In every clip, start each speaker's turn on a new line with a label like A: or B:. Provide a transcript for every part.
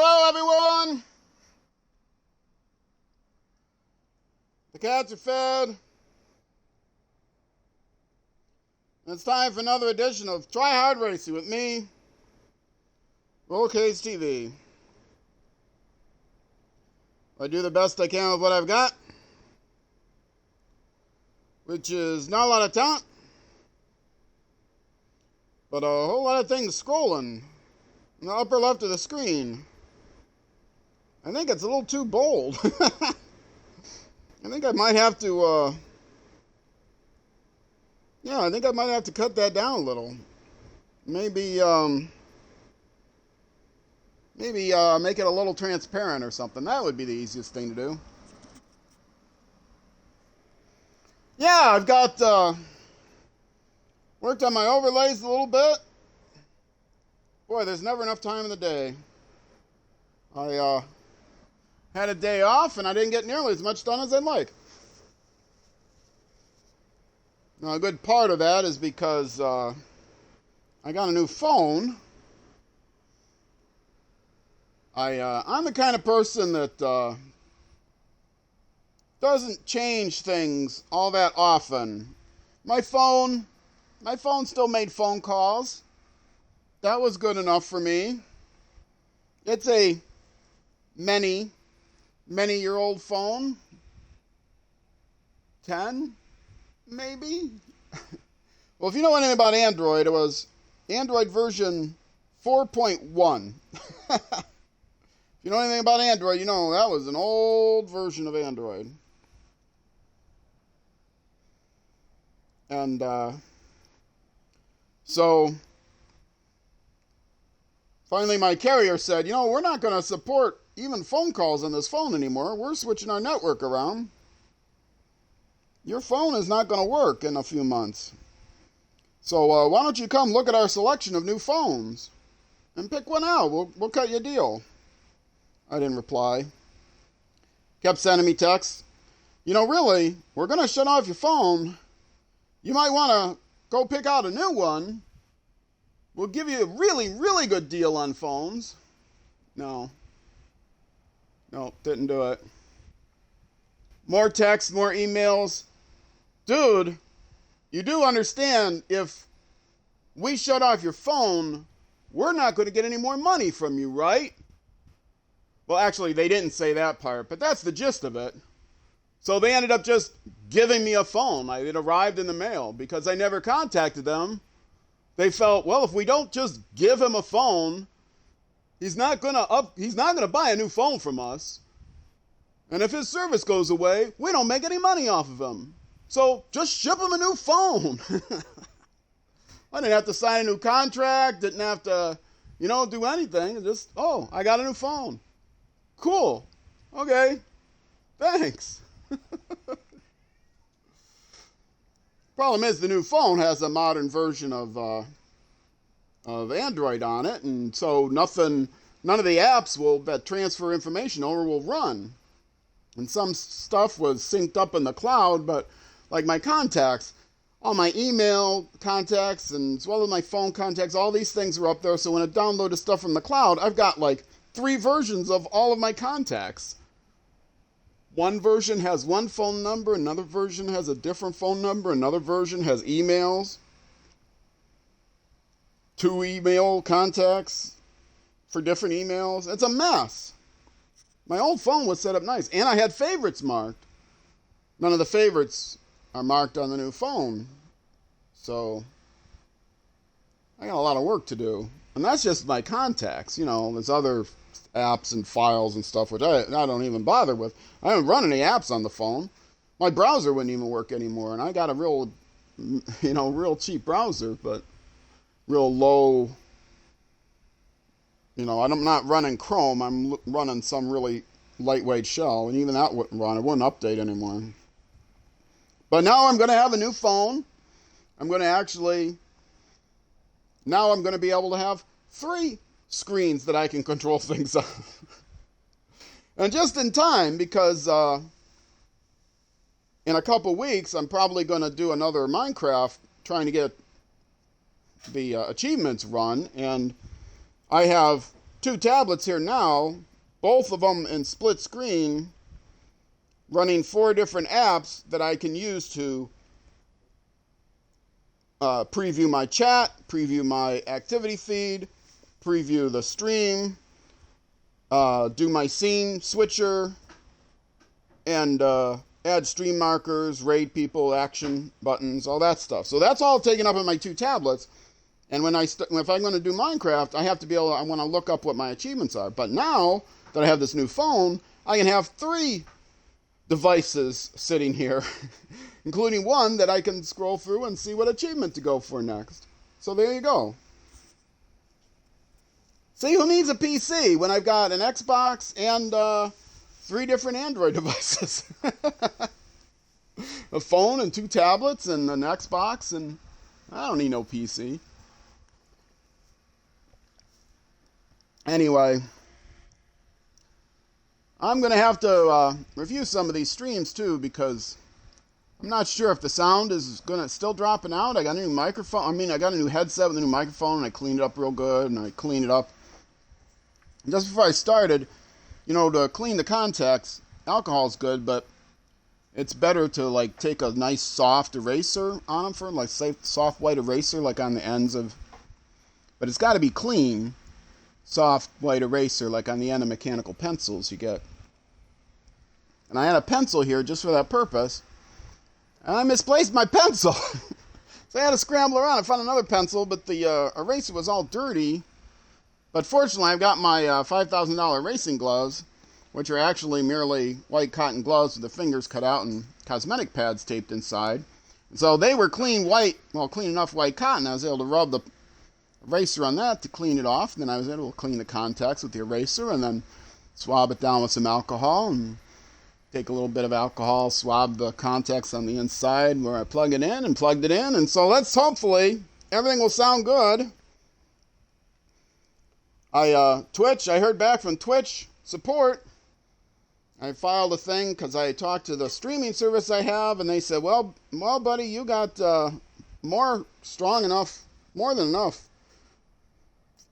A: Hello, everyone. The cats are fed. And it's time for another edition of Try Hard Racing with me, Rollcase TV. I do the best I can with what I've got, which is not a lot of talent, but a whole lot of things scrolling in the upper left of the screen. I think it's a little too bold. I think I might have to, I think I might have to cut that down a little. Maybe make it a little transparent or something. That would be the easiest thing to do. Yeah, I've got, worked on my overlays a little bit. Boy, there's never enough time in the day. I, had a day off and I didn't get nearly as much done as I'd like. Now, a good part of that is because I got a new phone. I'm the kind of person that doesn't change things all that often. My phone still made phone calls. That was good enough for me. It's a many-year-old phone. 10, maybe? Well, if you know anything about Android, it was Android version 4.1. If you know anything about Android, you know that was an old version of Android. And so finally my carrier said, we're not going to support even phone calls on this phone anymore. We're switching our network around. Your phone is not going to work in a few months. So why don't you come look at our selection of new phones and pick one out. We'll cut you a deal. I didn't reply. Kept sending me texts. Really, we're going to shut off your phone. You might want to go pick out a new one. We'll give you a really, really good deal on phones. No, didn't do it. More texts, more emails. Dude, you do understand if we shut off your phone, we're not going to get any more money from you, right? Well, actually, they didn't say that part, but that's the gist of it. So they ended up just giving me a phone. It arrived in the mail because I never contacted them. They felt, well, if we don't just give him a phone, he's not gonna buy a new phone from us. And if his service goes away, we don't make any money off of him. So just ship him a new phone. I didn't have to sign a new contract, didn't have to, do anything. Just, I got a new phone. Cool. Okay. Thanks. Problem is, the new phone has a modern version of Android on it, and so none of the apps that transfer information over will run. And some stuff was synced up in the cloud, but like my contacts, all my email contacts, and as well as my phone contacts, all these things are up there. So when I downloaded stuff from the cloud, I've got like 3 versions of all of my contacts. One version has one phone number, another version has a different phone number, another version has emails. 2 email contacts for different emails. It's a mess. My old phone was set up nice, and I had favorites marked. None of the favorites are marked on the new phone. So I got a lot of work to do. And that's just my contacts. There's other apps and files and stuff, which I don't even bother with. I don't run any apps on the phone. My browser wouldn't even work anymore, and I got a real cheap browser, but real low. I'm not running Chrome. I'm running some really lightweight shell, and even that wouldn't run. It wouldn't update anymore. But now I'm going to have a new phone. I'm going to be able to have 3 screens that I can control things on. And just in time, because in a couple weeks I'm probably going to do another Minecraft, trying to get the achievements run, and I have two tablets here now, both of them in split screen, running 4 different apps that I can use to preview my chat, preview my activity feed, preview the stream, do my scene switcher, and add stream markers, raid people, action buttons, all that stuff. So that's all taken up in my 2 tablets. And if I'm going to do Minecraft, I have to be able to, I want to look up what my achievements are. But now that I have this new phone, I can have 3 devices sitting here, including one that I can scroll through and see what achievement to go for next. So there you go. See, who needs a PC when I've got an Xbox and 3 different Android devices? A phone and 2 tablets and an Xbox, and I don't need no PC. Anyway, I'm going to have to review some of these streams too, because I'm not sure if the sound is going to still dropping out. I got a new microphone. I got a new headset with a new microphone, and I cleaned it up real good, and I cleaned it up. Just before I started, to clean the contacts, alcohol's good, but it's better to like take a nice soft eraser on them for like soft white eraser, like on the ends of, but it's got to be clean, soft white eraser, like on the end of mechanical pencils you get. And I had a pencil here just for that purpose, and I misplaced my pencil. So I had to scramble around. I found another pencil, but the eraser was all dirty. But fortunately, I've got my $5,000 racing gloves, which are actually merely white cotton gloves with the fingers cut out and cosmetic pads taped inside. So they were clean enough white cotton. I was able to rub the eraser on that to clean it off. And then I was able to clean the contacts with the eraser and then swab it down with some alcohol and take a little bit of alcohol, swab the contacts on the inside where I plug it in and plugged it in. And so let's hopefully everything will sound good. Twitch, I heard back from Twitch support. I filed a thing because I talked to the streaming service I have, and they said, well, buddy, you got more than enough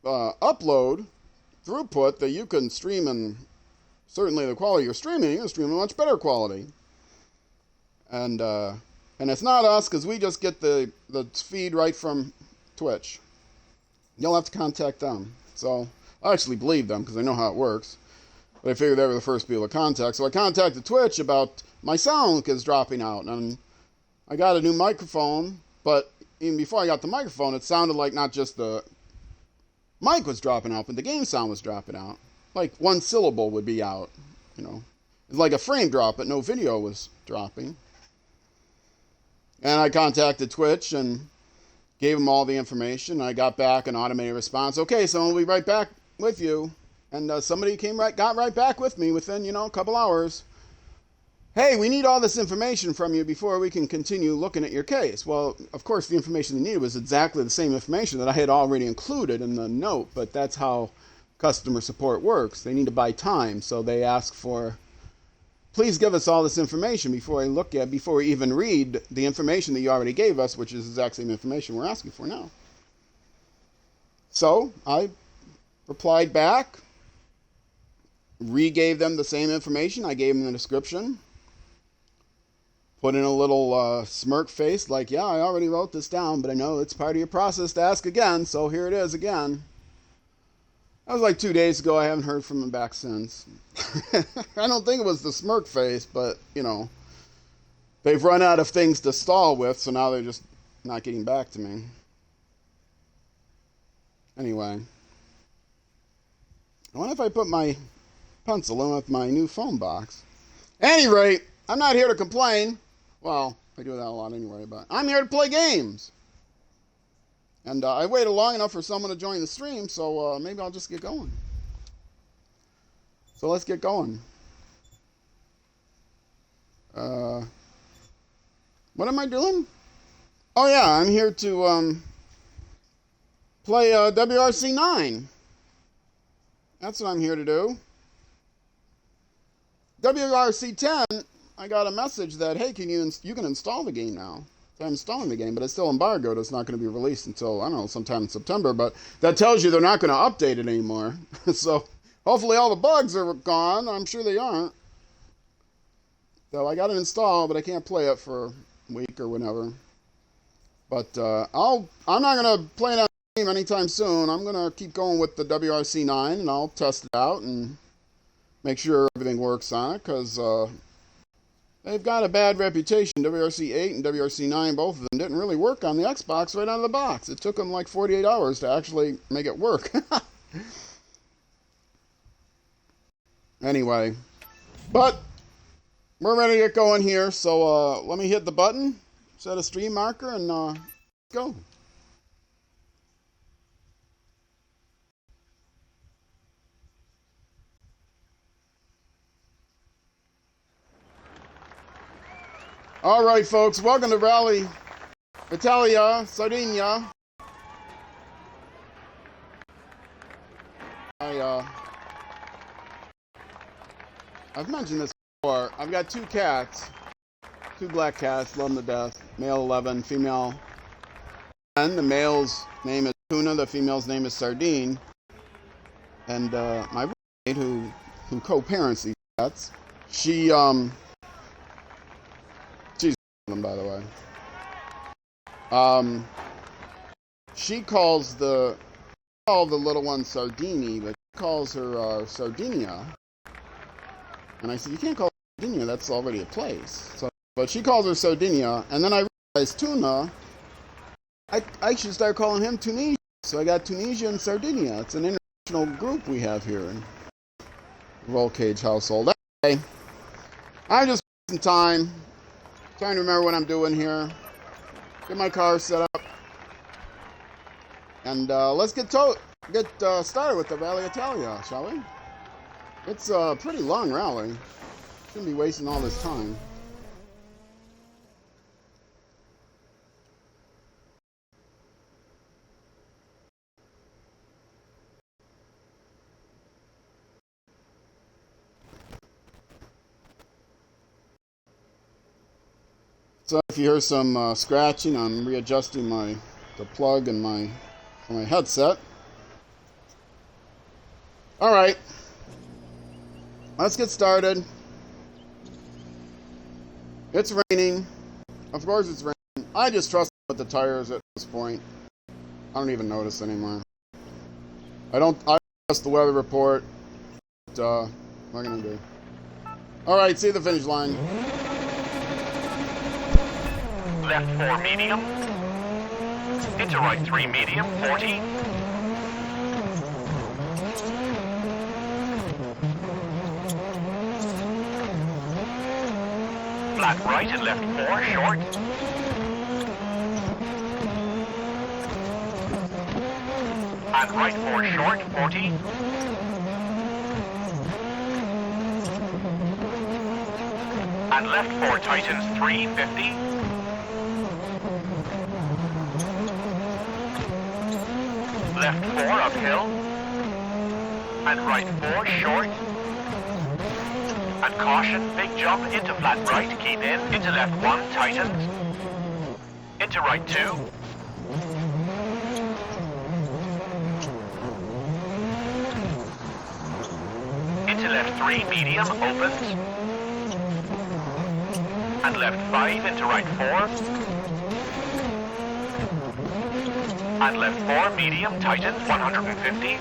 A: upload throughput that you can stream, and certainly the quality you're streaming, you can stream in much better quality. And it's not us, because we just get the feed right from Twitch. You'll have to contact them. So I actually believe them because I know how it works. But I figured they were the first people to contact. So I contacted Twitch about my sound is dropping out. And I got a new microphone. But even before I got the microphone, it sounded like not just the mic was dropping out, but the game sound was dropping out. Like one syllable would be out. It's like a frame drop, but no video was dropping. And I contacted Twitch and gave them all the information. I got back an automated response. Okay, so we'll be right back with you. And somebody got right back with me within, a couple hours. Hey, we need all this information from you before we can continue looking at your case. Well, of course, the information they needed was exactly the same information that I had already included in the note, but that's how customer support works. They need to buy time, so they ask for, please give us all this information before we even read the information that you already gave us, which is the exact same information we're asking for now. So I replied back, re-gave them the same information. I gave them the description, put in a little smirk face like, yeah, I already wrote this down, but I know it's part of your process to ask again, so here it is again. That was like 2 days ago. I haven't heard from them back since. I don't think it was the smirk face, but, they've run out of things to stall with, so now they're just not getting back to me. Anyway. I wonder if I put my pencil in with my new phone box. At any rate, I'm not here to complain. Well, I do that a lot anyway, but I'm here to play games. And I waited long enough for someone to join the stream, so maybe I'll just get going. So let's get going. What am I doing? Oh yeah, I'm here to play WRC 9. That's what I'm here to do. WRC 10, I got a message that, hey, you can install the game now. So I'm installing the game, but it's still embargoed. It's not going to be released until, I don't know, sometime in September. But that tells you they're not going to update it anymore. So hopefully all the bugs are gone. I'm sure they aren't. So I got it installed, but I can't play it for a week or whatever. But I'm not going to play that game anytime soon. I'm going to keep going with the WRC 9, and I'll test it out and make sure everything works on it, because they've got a bad reputation. WRC 8 and WRC 9, both of them, didn't really work on the Xbox right out of the box. It took them like 48 hours to actually make it work. Anyway, but we're ready to get going here, so let me hit the button, set a stream marker, and let's go. All right, folks, welcome to Rally Italia, Sardinia. I've mentioned this before. I've got two cats, two black cats, love them to death. Male 11, female 10. The male's name is Tuna, the female's name is Sardine. And my roommate, who co-parents these cats, she's them, by the way. She calls the little one Sardini, but she calls her Sardinia. And I said, you can't call her Sardinia, that's already a place. So, but she calls her Sardinia, and then I realized Tuna, I should start calling him Tunisia. So I got Tunisia and Sardinia. It's an international group we have here in the Roll Cage household. Anyway, I'm just wasting time, trying to remember what I'm doing here. Get my car set up. And let's get started with the Rally Italia, shall we? It's a pretty long rally. Shouldn't be wasting all this time. So if you hear some scratching, I'm readjusting the plug in my headset. All right. Let's get started. It's raining. Of course it's raining. I just trust with the tires at this point. I don't even notice anymore. I trust the weather report. But, what can I do? Alright, see the finish line.
B: Left 4 medium. Into right 3 medium, 40. Flat right and left 4, short. And right 4, short, 40. And left 4, tightens, 3, 50. Left 4, uphill. And right 4, short. And caution, big jump, into flat right, keep in, into left 1, tightens, into right 2, into left 3, medium, opens, and left 5, into right 4, and left 4, medium, tightens, 150,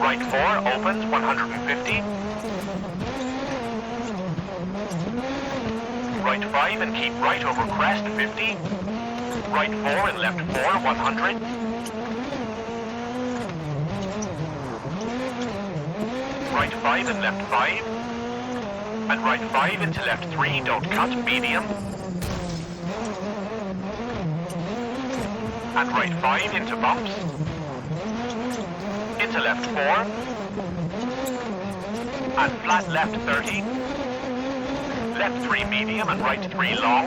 B: right 4, opens, 150. Right 5 and keep right over crest, 50. Right 4 and left 4, 100. Right 5 and left 5. And right 5 into left 3, don't cut, medium. And right 5 into bumps. Into left 4, and flat left 30, left 3 medium and right 3 long,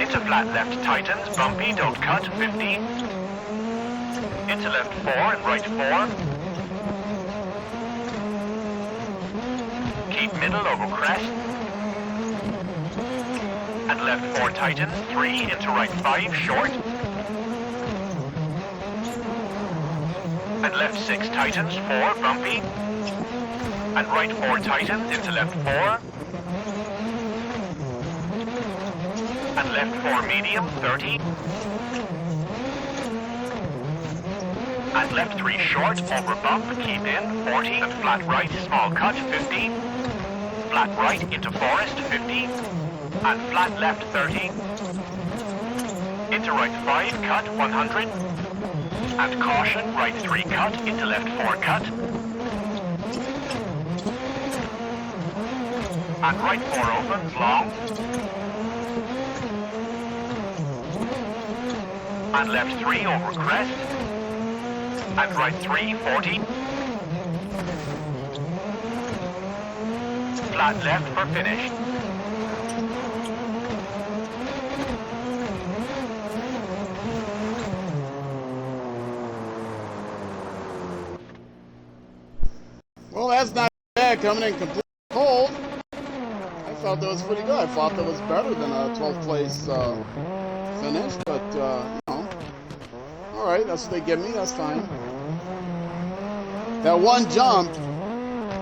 B: into Flat left tightens, bumpy, don't cut, 50. Into left 4 and right 4. Keep middle over crest. And left 4 tightens, 3 into right 5, short. And left 6 tightens, 4, bumpy. And right 4 tightens into left 4. And left 4 medium, 30. And left 3 short, over bump, keep in, 40. And flat right, small cut, 50. Flat right into forest, 50. And flat left, 30. Into right 5, cut, 100. And caution, right 3 cut, into left 4 cut. And right 4 opens, long. And left 3 over crest. And right 3, 40. Flat left for finish.
A: Well, that's not bad coming in completely cold. I thought that was pretty good. I thought that was better than a 12th place finish, but, you know. All right, that's what they give me. That's fine. That one jump,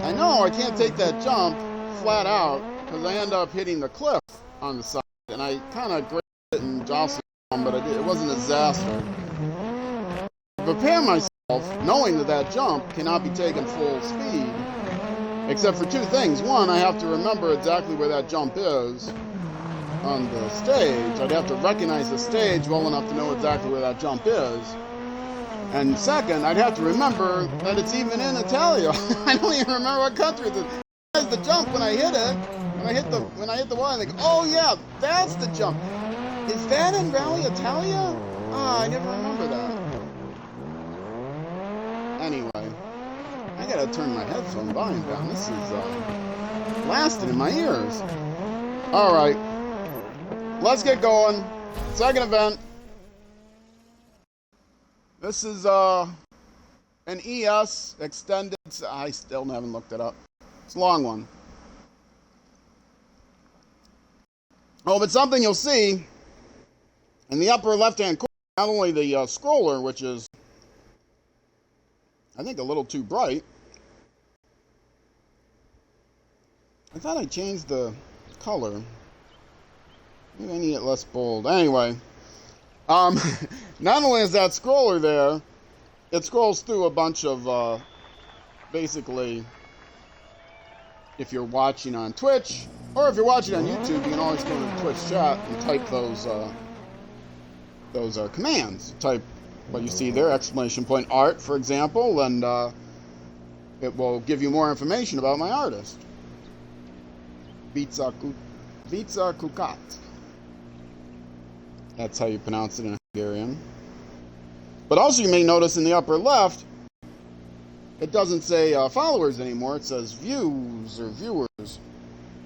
A: I know I can't take that jump flat out because I end up hitting the cliff on the side, and I kind of grazed it and jostled it, but it wasn't a disaster. To prepare myself, knowing that that jump cannot be taken full speed, except for two things. One, I have to remember exactly where that jump is on the stage. I'd have to recognize the stage well enough to know exactly where that jump is. And second, I'd have to remember that it's even in Italia. I don't even remember what country it is. There's the jump when I hit it. When I hit the wall, I think, oh yeah, that's the jump. Is that in Rally Italia? Ah, I never remember that. Anyway, I gotta turn my headphone volume down. This is blasting in my ears. All right, let's get going. Second event. This is an ES extended. I still haven't looked it up. It's a long one. Oh, but something you'll see in the upper left-hand corner, not only the scroller, which is, I think, a little too bright. I thought I changed the color. Maybe I need it less bold. Anyway. Not only is that scroller there, it scrolls through a bunch of, basically, if you're watching on Twitch, or if you're watching on YouTube, you can always go to the Twitch chat and type those commands. Type what you see there, exclamation point art, for example, and it will give you more information about my artist. Vica Kukat. That's how you pronounce it in Hungarian. But also you may notice in the upper left, it doesn't say followers anymore. It says views or viewers.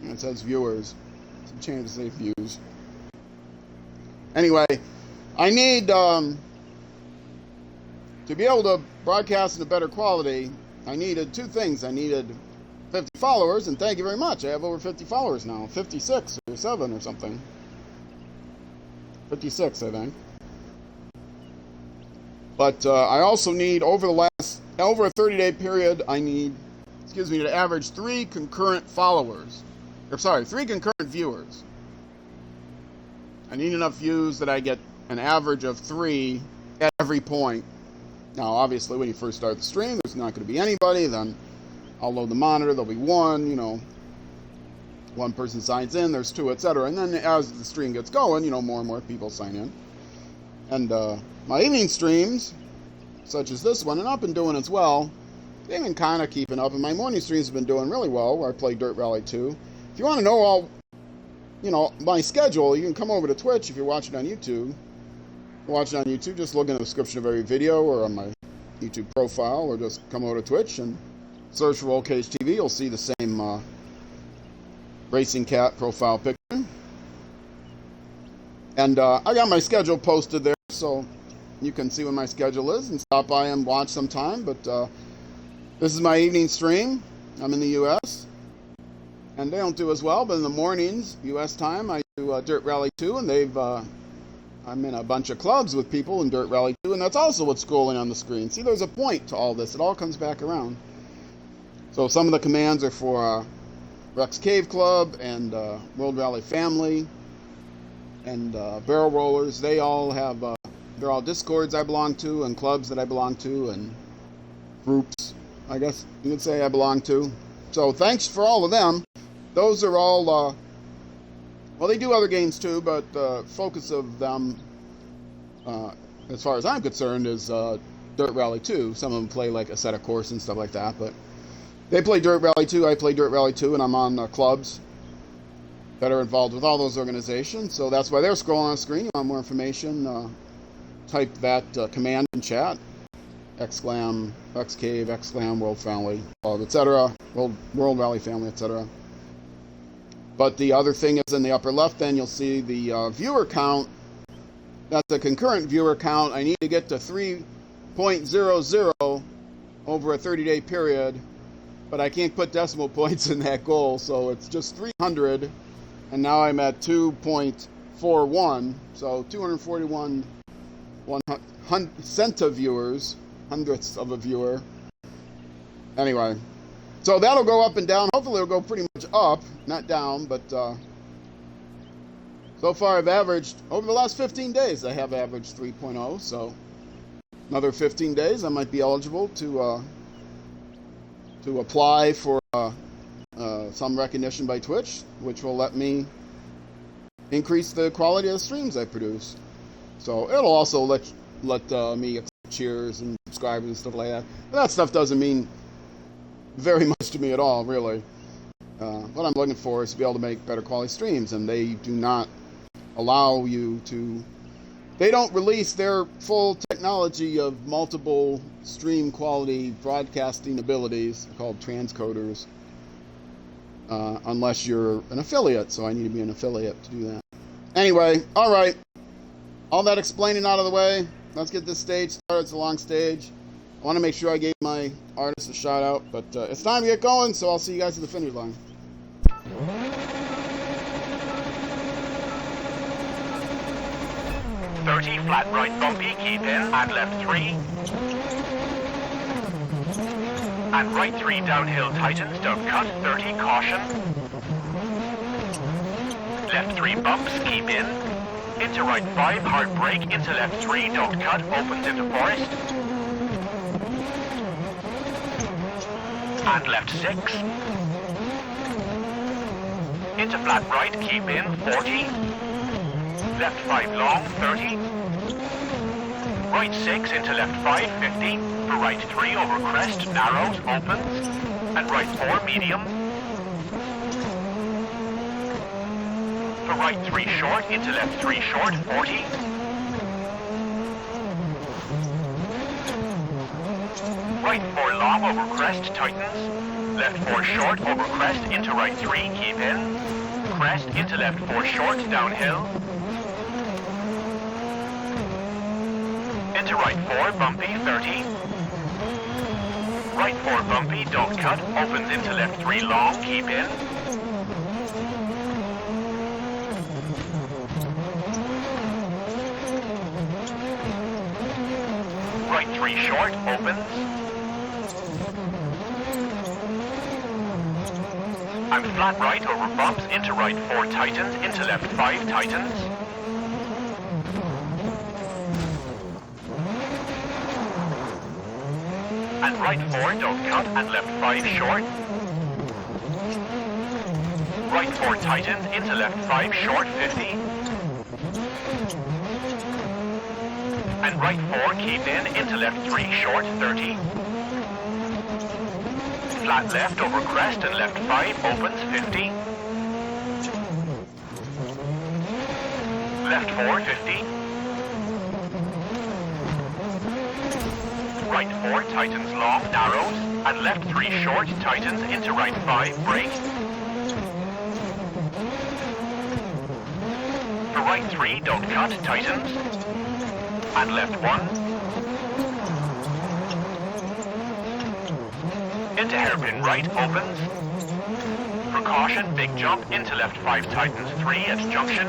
A: And it says viewers. So change to say views. Anyway, I need, to be able to broadcast in a better quality, I needed two things. I needed 50 followers, and thank you very much. I have over 50 followers now. 56 or 7 or something. 56, I think. But I also need, over a 30-day period, I need, to average 3 concurrent followers. Or, sorry, 3 concurrent viewers. I need enough views that I get an average of 3 at every point. Now, obviously, when you first start the stream, there's not going to be anybody. Then I'll load the monitor. There'll be 1, you know. 1 person signs in, there's 2, etc. And then as the stream gets going, you know, more and more people sign in. And my evening streams, such as this one, and I've been doing as well, they've been kind of keeping up. And my morning streams have been doing really well, where I play Dirt Rally 2. If you want to know all, you know, my schedule, you can come over to Twitch if you're watching on YouTube. If you're watching on YouTube, just look in the description of every video or on my YouTube profile, or just come over to Twitch and search for Roll Cage TV. You'll see the same Racing Cat profile picture. And I got my schedule posted there, so you can see when my schedule is and stop by and watch sometime. But this is my evening stream. I'm in the U.S. and they don't do as well, but in the mornings, U.S. time, I do Dirt Rally 2, and I'm in a bunch of clubs with people in Dirt Rally 2, and that's also what's scrolling on the screen. See, there's a point to all this. It all comes back around. So some of the commands are for Rex Cave Club and World Rally Family and Barrel Rollers. They all have, they're all Discords I belong to and clubs that I belong to and groups, I guess you could say I belong to. So thanks for all of them. Those are all, well, they do other games too, but the focus of them, as far as I'm concerned, is Dirt Rally 2. Some of them play like a set of course and stuff like that, but they play Dirt Rally 2, I play Dirt Rally 2, and I'm on clubs that are involved with all those organizations. So that's why they're scrolling on the screen. You want more information, type that command in chat. Exclam, Xcave, Exclam, World Family, etc. World Rally Family, etc. But the other thing is in the upper left, then you'll see the viewer count. That's a concurrent viewer count. I need to get to 3.00 over a 30-day period, but I can't put decimal points in that goal, so it's just 300, and now I'm at 2.41, so 241 centiviewers, hundredths of a viewer. Anyway, so that'll go up and down. Hopefully it'll go pretty much up, not down, but so far I've averaged, over the last 15 days, I have averaged 3.0, so another 15 days I might be eligible to apply for some recognition by Twitch, which will let me increase the quality of the streams I produce. So it'll also let me accept cheers and subscribers and stuff like that. But that stuff doesn't mean very much to me at all, really. What I'm looking for is to be able to make better quality streams, and they do not allow you to. They don't release their full technology of multiple stream quality broadcasting abilities called transcoders unless you're an affiliate, so I need to be an affiliate to do that. Anyway, all right. All that explaining out of the way, let's get this stage started. It's a long stage. I want to make sure I gave my artist a shout out, but it's time to get going, so I'll see you guys at the finish line.
B: 30, flat right bumpy, keep in, and left 3. And right 3, downhill tightens, don't cut, 30, caution. Left 3 bumps, keep in. Into right 5, hard brake, into left 3, don't cut, opens into forest. And left 6. Into flat right, keep in, 40. Left 5 long, 30. Right 6 into left 5, 50. For right 3 over crest, narrows, opens. And right 4, medium. For right 3 short, into left 3 short, 40. Right 4 long over crest, tightens. Left 4 short over crest, into right 3, keep in. Crest, into left 4 short, downhill. Into right 4, bumpy, 30. Right 4 bumpy, don't cut, opens into left 3 long, keep in. Right 3 short, opens. And flat right over bumps, into right 4 tightens, into left 5 tightens. And right 4, don't cut, and left 5 short. Right 4 tightens, into left 5 short, 50. And right 4, keep in, into left 3 short, 30. Flat left over crest and left 5, opens, 50. Left 4, 50. Right 4 tightens long, narrows, and left 3 short, tightens into right 5, brake. For right 3, don't cut, tightens. And left 1. Into hairpin right, opens. For caution, big jump, into left 5, tightens 3 at junction.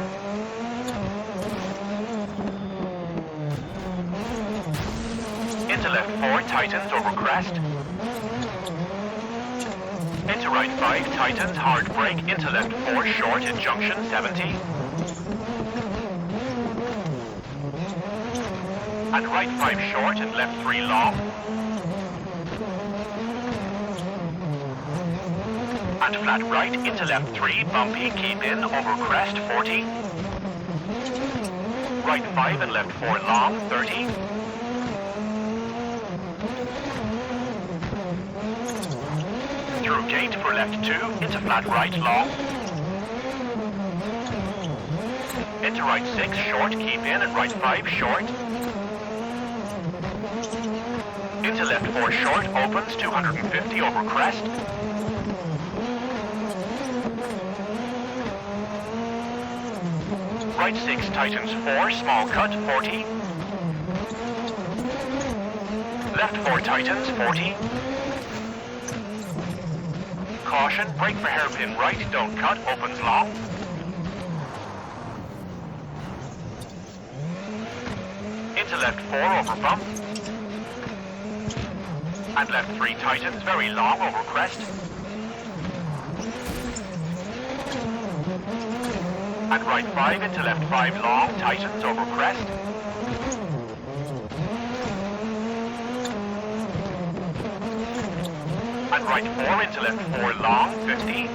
B: Into left 4, tightens over crest. Into right 5, tightens, hard brake, into left 4, short at junction 70. And right 5 short and left 3 long. And flat right into left 3, bumpy, keep in, over crest 40. Right 5 and left 4 long, 30. Through gate for left 2, into flat right long. Into right 6, short, keep in, and right 5 short. Into left 4 short, opens, 250 over crest. Right 6 tightens 4, small cut, 40. Left 4 tightens, 40. Caution, brake for hairpin right, don't cut, opens long. Into left 4 over bump. And left 3 tightens, very long over crest. And right 5 into left 5 long, tightens over crest. And right 4 into left 4 long, 50.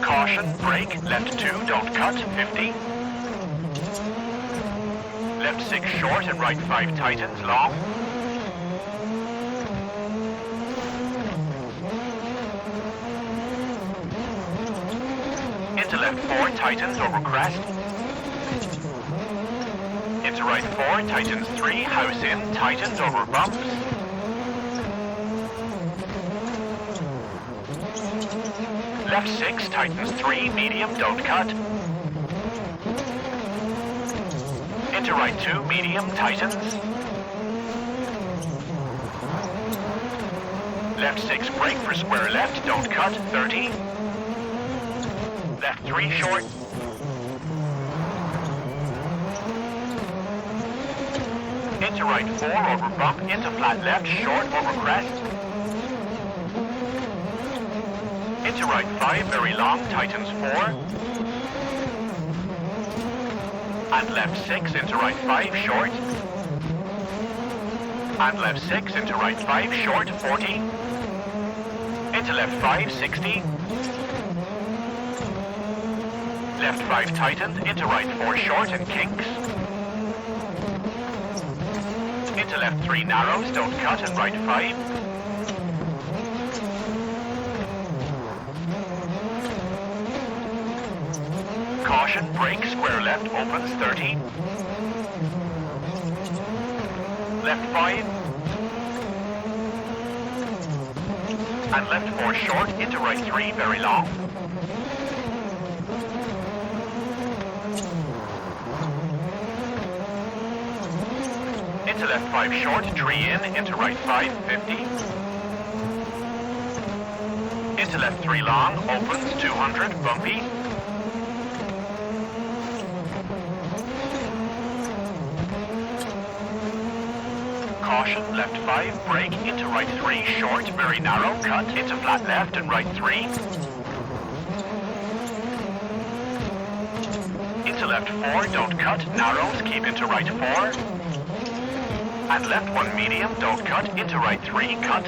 B: Caution, brake, left 2, don't cut, 50. Left 6 short and right 5 tightens, long. Into left 4, tightens over crest. Into right 4, tightens 3, house in, tightens over bumps. Left 6, tightens 3, medium, don't cut. Into right 2, medium, tightens. Left 6, brake for square left, don't cut, 30. Left 3 short. Into right 4 over bump, into flat left, short over crest. Into right 5, very long, tightens 4. And left 6 into right 5, short. And left 6 into right 5, short, 40. Into left 5, 60. Left 5 tightens, into right 4 short and kinks. Into left 3 narrows, don't cut, and right 5. Caution, brake, square left, opens, 30. Left 5. And left 4 short, into right 3, very long. Into left 5 short, tree in, into right 5, 50. Into left 3 long, opens, 200, bumpy. Caution, left 5, brake, into right 3, short, very narrow, cut, into flat left and right 3. Into left 4, don't cut, narrows, keep into right 4. And left 1 medium, don't cut, into right 3, cut.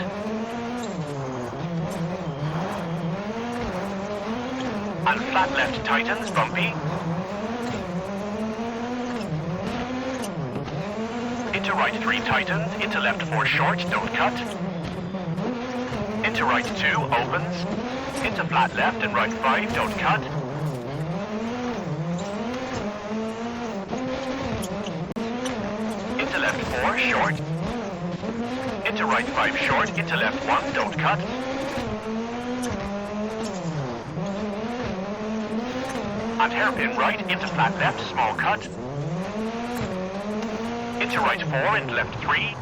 B: And flat left tightens, bumpy. Into right 3 tightens, into left 4 short, don't cut. Into right 2, opens. Into flat left and right 5, don't cut. Into left 4, short. Into right 5 short, into left 1, don't cut. And hairpin right into flat left, small cut. Into right 4, into left 3.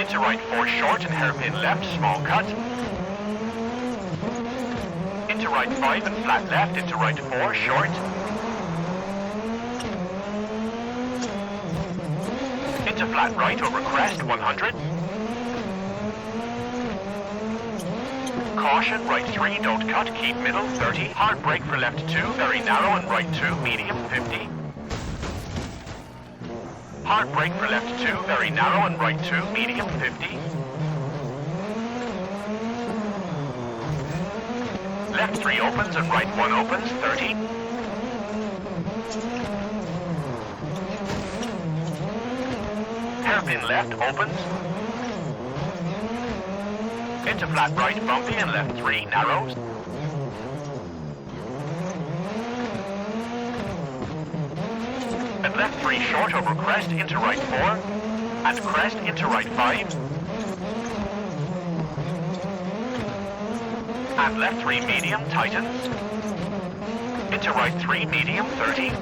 B: Into right 4 short and hairpin left, small cut. Into right 5 and flat left, into right 4 short. Into flat right over crest 100. Caution, right 3, don't cut, keep middle 30. Hard brake for left 2, very narrow, and right 2, medium 50. Hard brake for left 2, very narrow, and right 2, medium 50. Left 3 opens and right 1 opens 30. Hairpin left opens. Into flat right bumpy and left 3 narrows. And left 3 short over crest into right 4. And crest into right 5. And left 3 medium tightens. Into right 3 medium 30.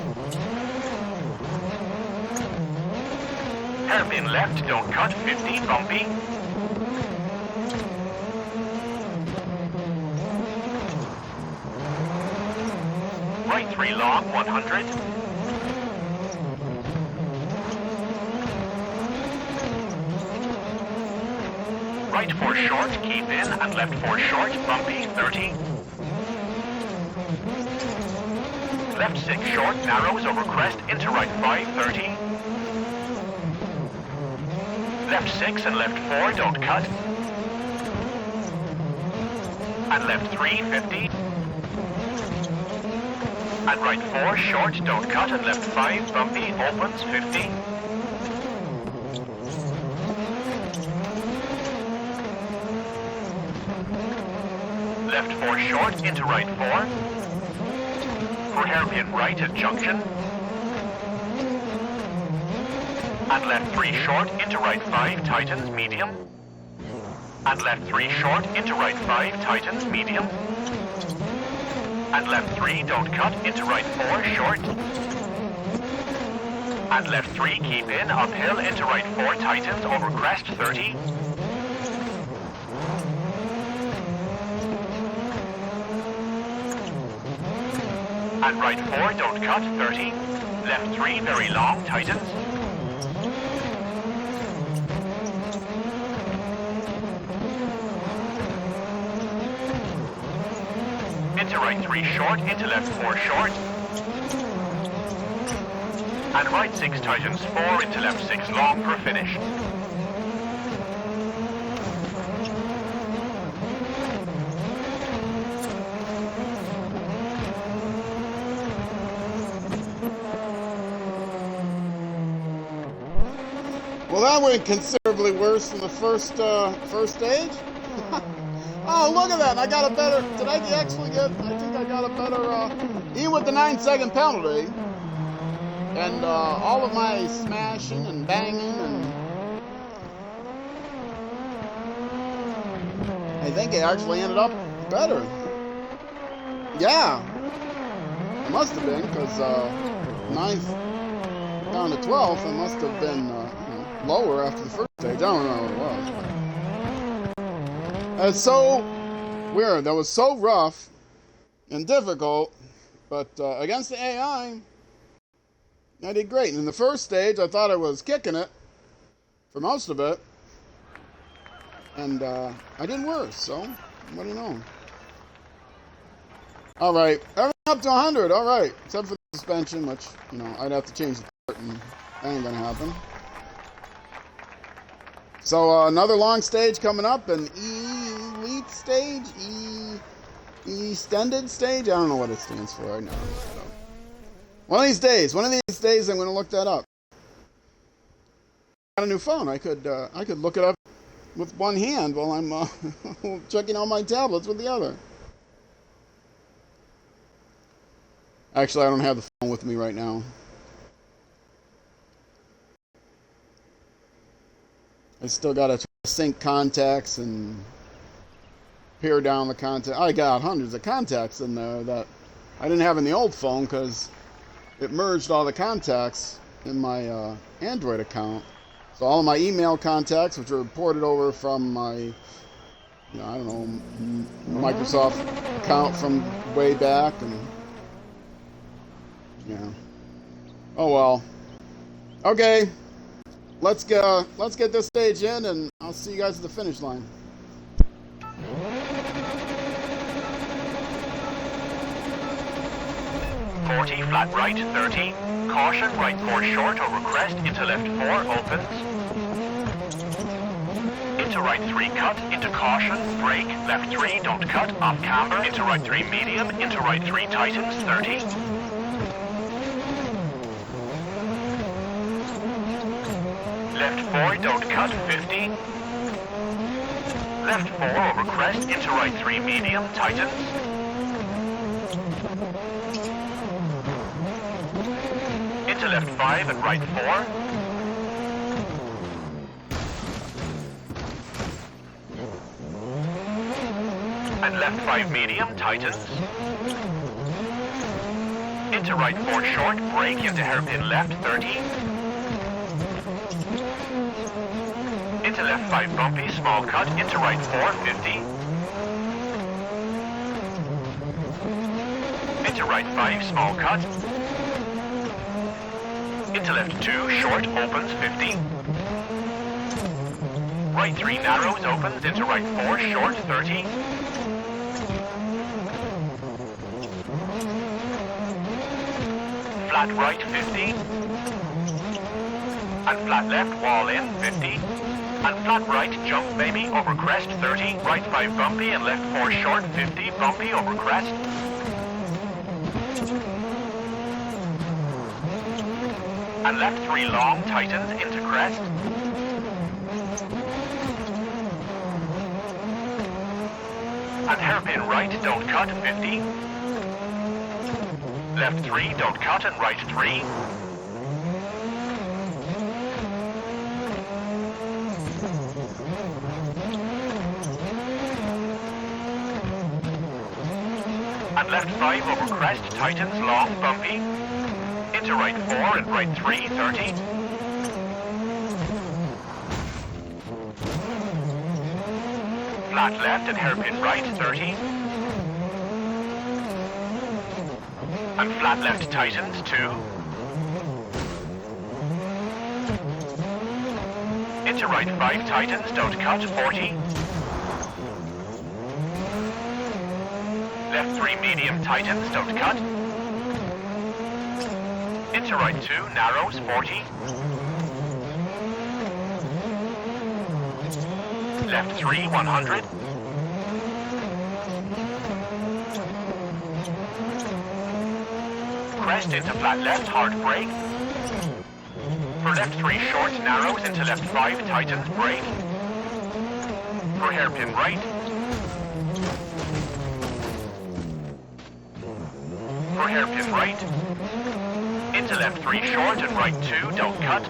B: Hairpin left, don't cut, 50, bumpy. Right 3 long, 100. Right 4 short, keep in, and left 4 short, bumpy, 30. Left 6 short, narrows over crest, into right 5, 30. Left 6 and left 4, don't cut. And left 3, 50. And right 4 short, don't cut, and left 5, bumpy, opens, 50. Left 4 short, into right 4. For hairpin right at junction. And left 3 short, into right 5, tightens, medium. And left 3 short, into right 5, tightens, medium. And left 3, don't cut, into right 4, short. And left 3, keep in, uphill, into right 4, tightens, over crest, 30. And right 4, don't cut, 30. Left 3, very long, tightens. Into right 3 short, into left 4 short. And right 6 tightens 4, into left 6 long for finish.
A: Well, that went considerably worse than the first stage. Oh, look at that! I got a better. Did I actually get? I think I got a better. Even with the 9-second penalty, and all of my smashing and banging, and I think it actually ended up better. Yeah, it must have been because 9th down to 12th. It must have been lower after the first stage. I don't know what it was. But it's so weird. That was so rough and difficult, but against the AI, I did great. And in the first stage, I thought I was kicking it for most of it, and I did worse. So what do you know? All right, everything up to 100. All right, except for the suspension, which I'd have to change the part, and that ain't gonna happen. So another long stage coming up, an elite stage, extended stage. I don't know what it stands for right now. One of these days, I'm going to look that up. I got a new phone. I could look it up with one hand while I'm checking all my tablets with the other. Actually, I don't have the phone with me right now. I still got to sync contacts and pare down the contact. I got hundreds of contacts in there that I didn't have in the old phone because it merged all the contacts in my Android account. So all of my email contacts, which were ported over from my, I don't know, Microsoft account from way back, and yeah. Oh well. Okay. Let's get this stage in, and I'll see you guys at the finish line.
B: 40, flat right, 30. Caution, right 4 short over crest, into left 4, opens. Into right 3 cut, into caution, brake, left 3, don't cut, off camber, into right 3 medium, into right 3 tightens, 30. Left 4, don't cut, 50. Left 4 over crest, into right 3 medium, tightens. Into left 5 and right 4. And left 5 medium, tightens. Into right 4 short, brake into hairpin left, 30. Into left 5 bumpy, small cut, into right 4, 50. Into right 5, small cut. Into left 2, short, opens, 50. Right 3 narrows, opens, into right 4, short, 30. Flat right, 50. And flat left, wall in, 50. And flat right, jump baby, over crest, 30. Right 5 bumpy and left 4 short, 50. Bumpy over crest. And left 3 long, tightens, into crest. And hairpin right, don't cut, 50. Left 3, don't cut, and right 3. And left 5 over crest, tightens, long, bumpy. Into right 4 and right 3, 30. Flat left and hairpin right, 30. And flat left tightens, 2. Into right 5 tightens, don't cut, 40. Left 3 medium tightens, don't cut. Into right 2, narrows, 40. Left 3, 100. Crest into flat left, hard brake. For left 3 short, narrows, into left 5, tightens, brake. For hairpin right. For hairpin right. Into left 3 short and right 2, don't cut.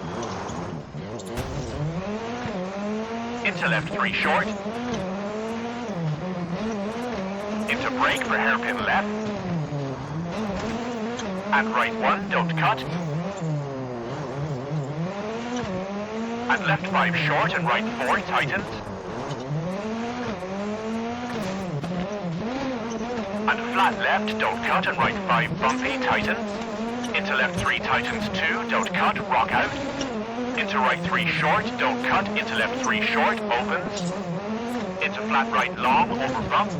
B: Into left 3 short. Into brake for hairpin left. And right 1, don't cut. And left 5 short and right 4, tightens. And flat left, don't cut, and right 5 bumpy, tightens. Into left 3 tightens 2, don't cut, rock out. Into right 3 short, don't cut, into left 3 short, opens. Into flat right long, over bump.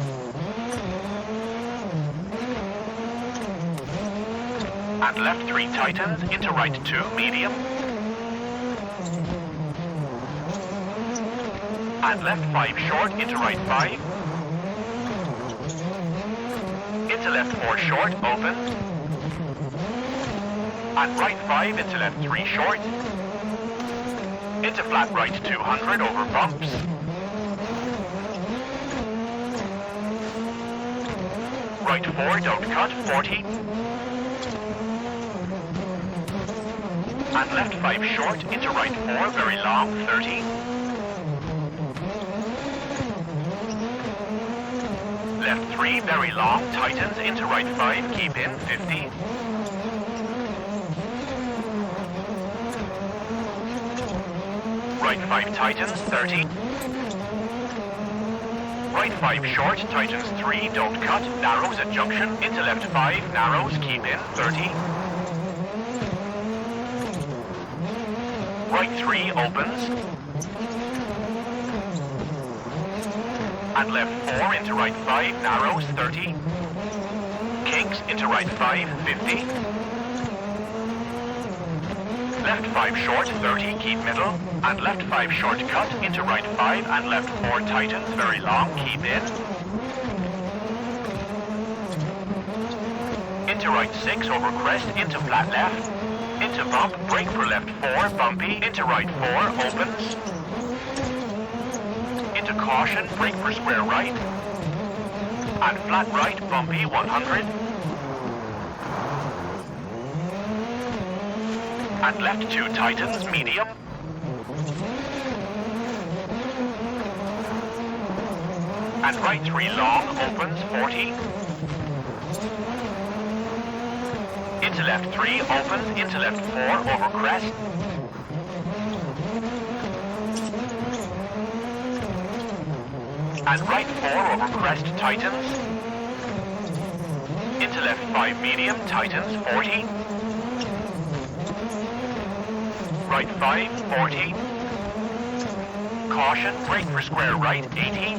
B: And left 3 tightens, into right 2, medium. And left 5 short, into right 5. Into left 4 short, opens. And right 5 into left 3 short. Into flat right 200 over bumps. Right 4, don't cut, 40. And left 5 short into right 4, very long, 30. Left 3, very long, tightens into right 5, keep in, 50. Right 5 tightens, 30. Right 5 short, tightens 3, don't cut, narrows at junction, into left 5, narrows, keep in, 30. Right 3 opens. And left 4 into right 5, narrows, 30. Kinks into right 5, 50. Left 5 short, 30, keep middle. And left 5 short cut into right 5 and left 4 tightens, very long, keep in. Into right 6 over crest, into flat left. Into bump, brake for left 4, bumpy. Into right 4, opens. Into caution, brake for square right. And flat right, bumpy, 100. And left 2 tightens, medium. And right 3 long, opens, 40. Into left 3, opens, into left 4, over crest. And right 4 over crest, tightens. Into left 5 medium, tightens, 40. Right 5, 40. Caution, brake for square right, 80.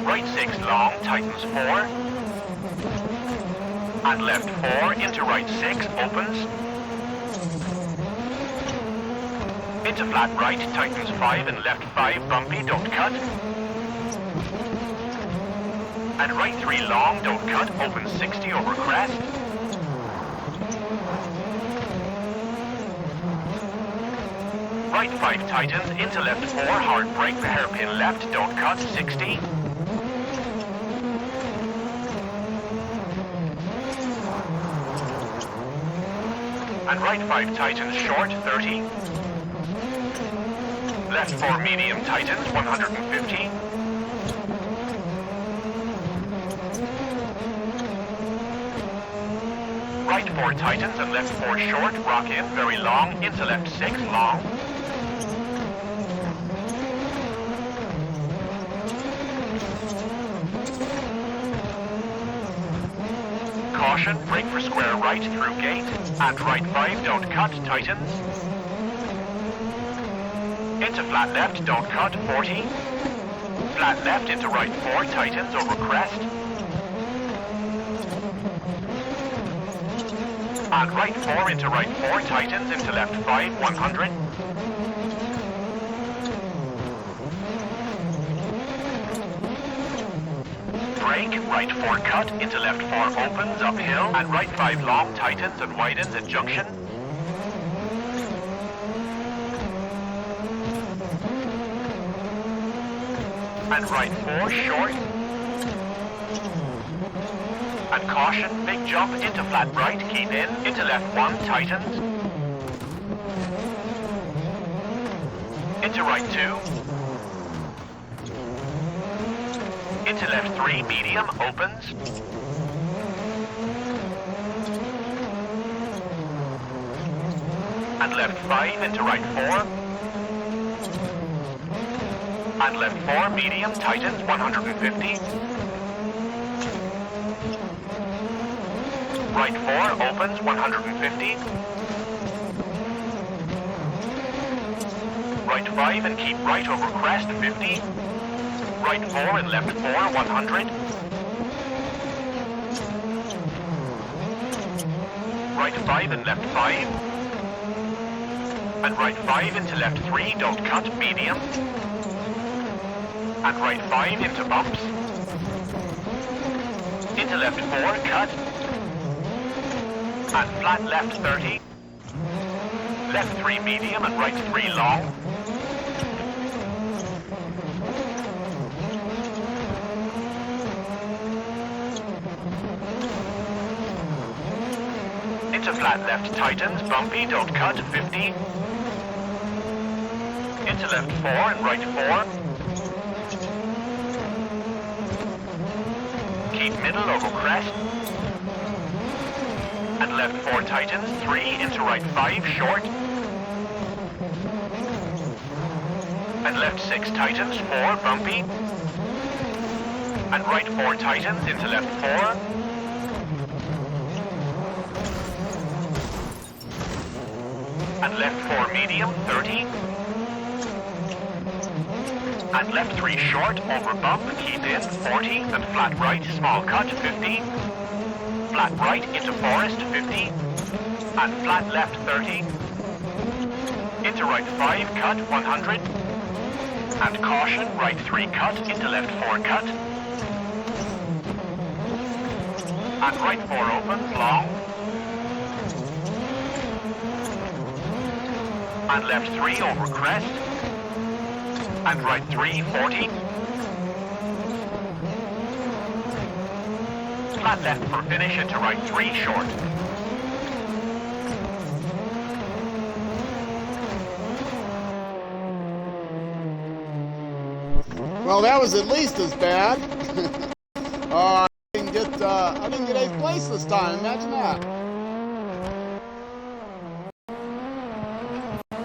B: Right 6 long, tightens 4. And left 4 into right 6, opens. Into flat right, tightens 5 and left 5, bumpy, don't cut. And right 3 long, don't cut, opens 60 over crest. Right 5 tightens, into left 4, hard brake, hairpin left, don't cut, 60. And right 5 tightens short, 30. Left 4 medium tightens, 150. Right 4 tightens and left 4 short, rock in, very long, into left 6, long. Caution, brake for square right through gate, and right 5, don't cut, tightens. Into flat left, don't cut, 40. Flat left into right 4, tightens over crest. And right 4 into right 4, tightens into left 5, 100. Brake, right 4 cut, into left 4 opens, uphill, and right 5 long, tightens and widens at junction. And right 4 short. And caution, big jump into flat right, keep in, into left 1, tightens. Into right 2. Into left 3, medium, opens. And left 5 into right 4. And left 4, medium, tightens, 150. Right 4, opens, 150. Right 5 and keep right over crest, 50. Right 4 and left 4, 100. Right 5 and left 5. And right 5 into left 3, don't cut, medium. And right 5 into bumps. Into left 4, cut. And flat left 30. Left 3 medium and right 3 long. Into flat left tightens, bumpy, don't cut, 50. Into left 4 and right 4. middle over crest. And left 4 tightens, 3 into right 5 short. And left 6 tightens, 4 bumpy. And right 4 tightens into left 4. And left 4 medium, 30. And left 3 short, over bump, keep in, 40. And flat right, small cut, 50. Flat right into forest, 50. And flat left, 30. Into right 5, cut, 100. And caution, right 3 cut, into left 4 cut. And right 4 opens, long. And left 3 over crest. And right 3, 40. Flat left for finish into right 3 short.
A: Well, that was at least as bad. I didn't get 8th place this time. Imagine that.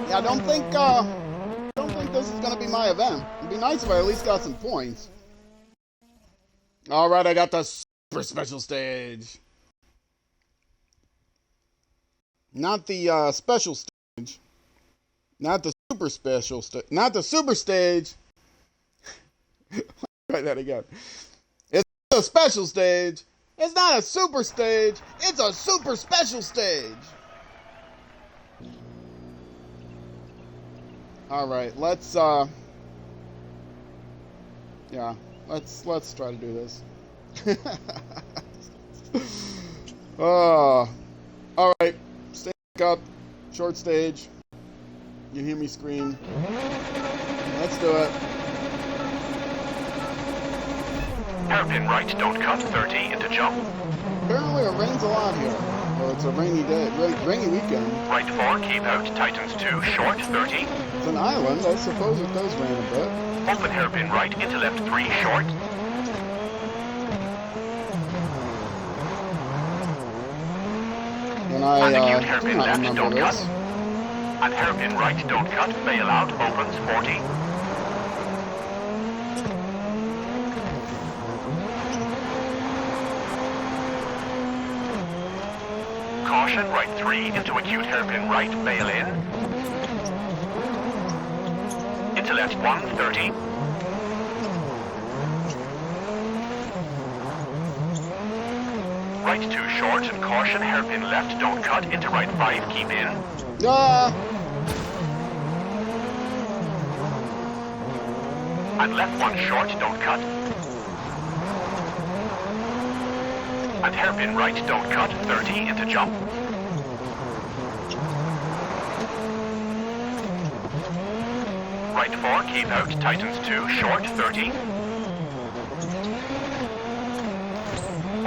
A: Yeah, I don't think this is going to be my event. It'd be nice if I at least got some points. All right, I got the super special stage. Not the special stage. Not the super special stage. Not the super stage. Try that again. It's a special stage. It's not a super stage. It's a super special stage. All right, let's try to do this. All right, stand up, short stage. You hear me scream. Let's do it.
B: Hairpin right, don't cut, 30 into jump.
A: Apparently it rains a lot here. Well, it's a rainy day, rainy weekend.
B: Right 4, keep out, tightens 2, short, 30.
A: It's an island, I suppose it does rain a bit.
B: Open hairpin right into left 3, short.
A: And I
B: and acute
A: do
B: hairpin
A: not
B: left,
A: remember
B: don't
A: this.
B: cut. And hairpin right, don't cut, bail out, opens, 40. Caution, right 3 into acute hairpin right, bail in. Into left 1, 30. Right 2 short and caution, hairpin left, don't cut, into right 5, keep in. And left 1 short, don't cut. And hairpin right, don't cut, 30 into jump. Right 4, keep out, tightens 2, short, 30.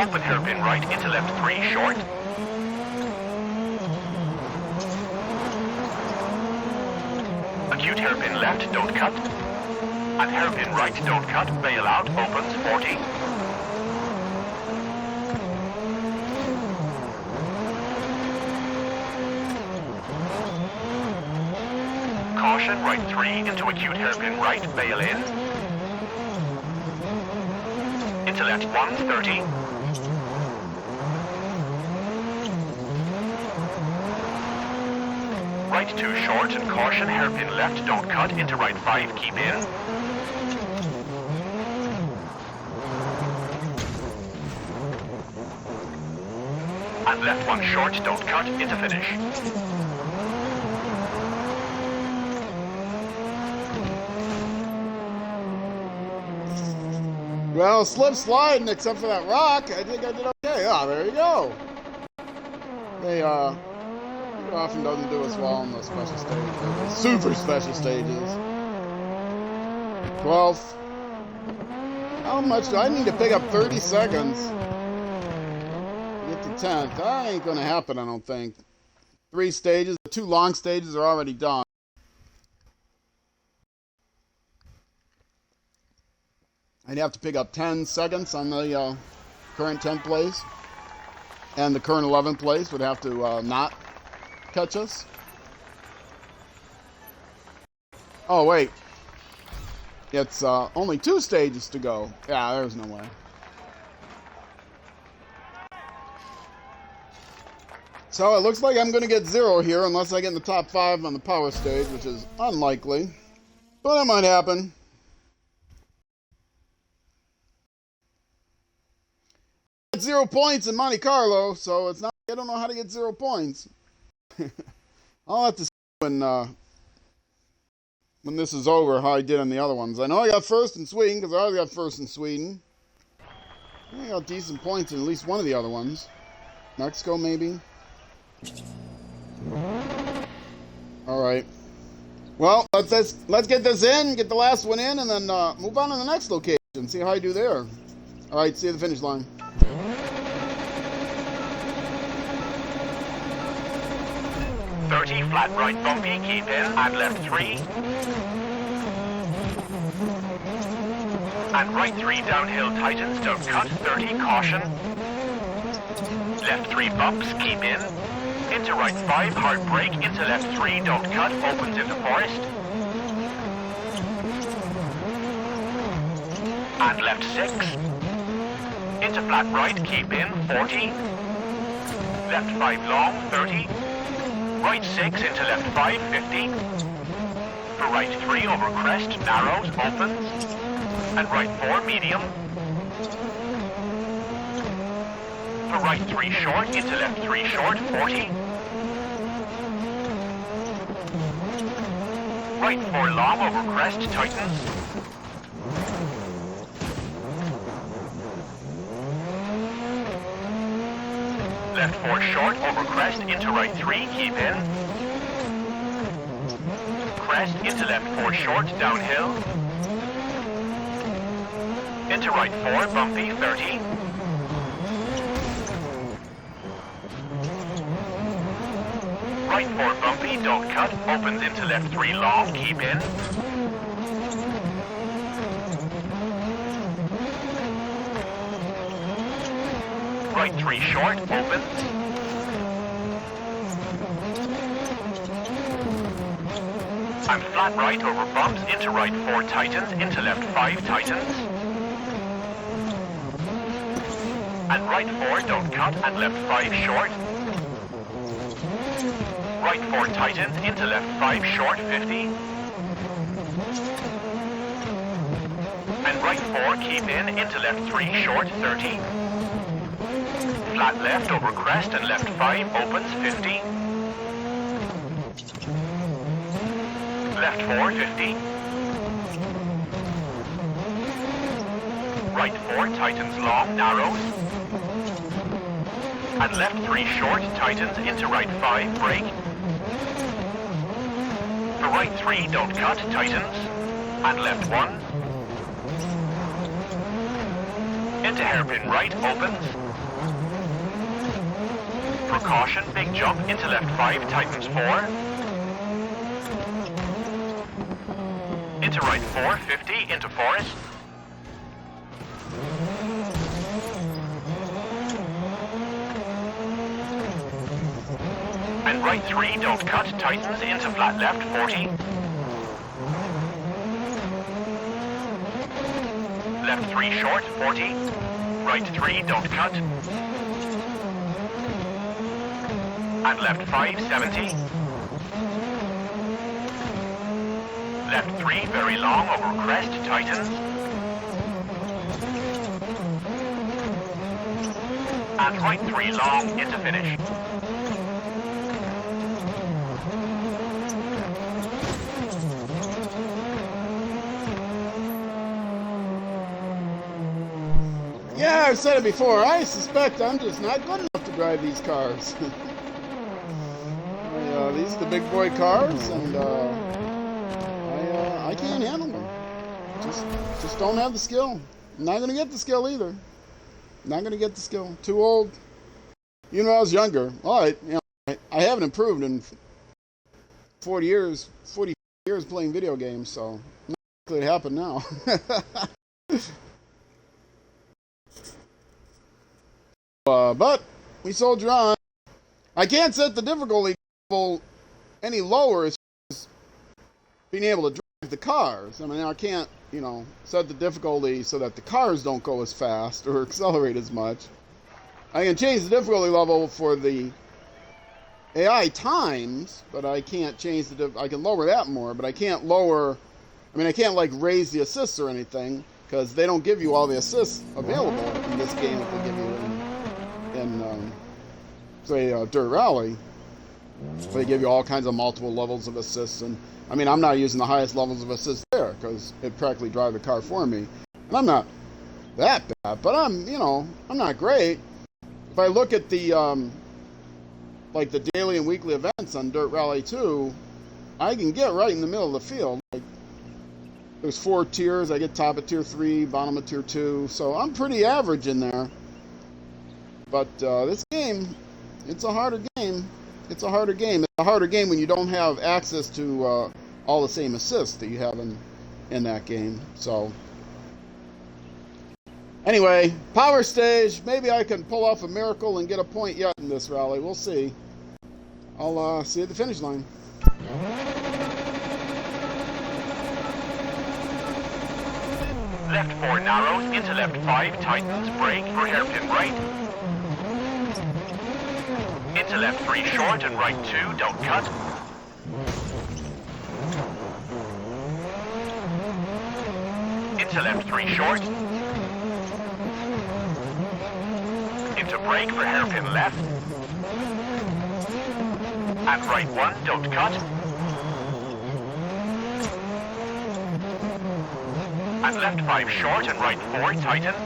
B: Open hairpin right into left 3, short. Acute hairpin left, don't cut. And hairpin right, don't cut, bail out, opens, 40. Caution, right 3 into acute hairpin right, bail in. Into left 1, 30. Right 2 short and caution, hairpin left, don't cut, into right 5, keep in. And left 1 short, don't cut, into finish.
A: Well, slip sliding except for that rock. I think I did okay. Ah, there you go. They often doesn't do as well on those special stages, those super special stages. 12th. How much do I need to pick up 30 seconds to get to 10th? That ain't gonna happen, I don't think. 3 stages, the 2 long stages are already done. I'd have to pick up 10 seconds on the current 10th place and the current 11th place would have to not catch us. Oh, wait. It's only 2 stages to go. Yeah, there's no way. So it looks like I'm going to get 0 here unless I get in the top 5 on the power stage, which is unlikely. But it might happen. I get 0 points in Monte Carlo, so it's not. I don't know how to get 0 points. I'll have to see when this is over how I did on the other ones. I know I got first in Sweden because I always got first in Sweden. I got decent points in at least one of the other ones. Mexico, maybe. All right. Well, let's get this in, get the last one in, and then move on to the next location. See how I do there. All right. See you at the finish line.
B: Flat right bumpy, keep in, and left 3. And right 3 downhill tightens, don't cut, 30, caution. Left 3 bumps, keep in. Into right 5, hard brake, into left 3, don't cut, opens into forest. And left 6. Into flat right, keep in, 40. Left 5 long, 30. Right 6 into left 5, 50. For right 3 over crest, narrows, opens. And right 4, medium. For right 3 short, into left 3 short, 40. Right 4 long over crest, tightens. Left 4 short over crest, into right 3, keep in. Crest, into left 4 short, downhill. Into right 4, bumpy, 30. Right 4 bumpy, don't cut, opens into left 3 long, keep in. Right 3 short, opens. And flat right over bumps, into right 4 tightens, into left 5 tightens. And right 4 don't cut, and left 5 short. Right 4 tightens, into left 5 short, 50. And right 4 keep in, into left 3 short, 30. Flat left over crest and left 5 opens, 50. Left 4, 50. Right 4 tightens long, narrows. And left 3 short, tightens into right 5, brake. For right 3, don't cut, tightens. And left 1. Into hairpin right, opens. For caution, big jump, into left 5, tightens 4. Into right 4, 50, into forest. And right 3, don't cut, tightens, into flat left, 40. Left 3 short, 40. Right 3, don't cut. And left 5, 70. Left 3, very long, over crest, tightens. And right 3 long, into finish.
A: Yeah, I've said it before. I suspect I'm just not good enough to drive these cars. These are the big boy cars, and I can't handle them. Just don't have the skill. I'm not gonna get the skill either. Not gonna get the skill. Too old. Even when I was younger. All right, I haven't improved in 40 years playing video games, so not likely to happen now. But we soldier on. I can't set the difficulty level any lower as far as being able to drive the cars. I mean, I can't, set the difficulty so that the cars don't go as fast or accelerate as much. I can change the difficulty level for the AI times, but I can't change I can lower that more, but I can't I can't like raise the assists or anything, because they don't give you all the assists available in this game that they give you in say, Dirt Rally. They give you all kinds of multiple levels of assists, and I mean, I'm not using the highest levels of assist there, because it practically drive the car for me. And I'm not that bad, but I'm not great. If I look at the, like the daily and weekly events on Dirt Rally 2, I can get right in the middle of the field. Like, there's 4 tiers. I get top of tier 3, bottom of tier 2, so I'm pretty average in there. But this game, it's a harder game. It's a harder game. It's a harder game when you don't have access to all the same assists that you have in that game. So, anyway, power stage. Maybe I can pull off a miracle and get a point yet in this rally. We'll see. I'll see you at the finish line.
B: Left 4 narrows, into left 5 tightens, brake for hairpin right. Into left 3 short and right 2, don't cut. Into left 3 short. Into brake for hairpin left. And right 1, don't cut. And left 5 short and right 4 tightens.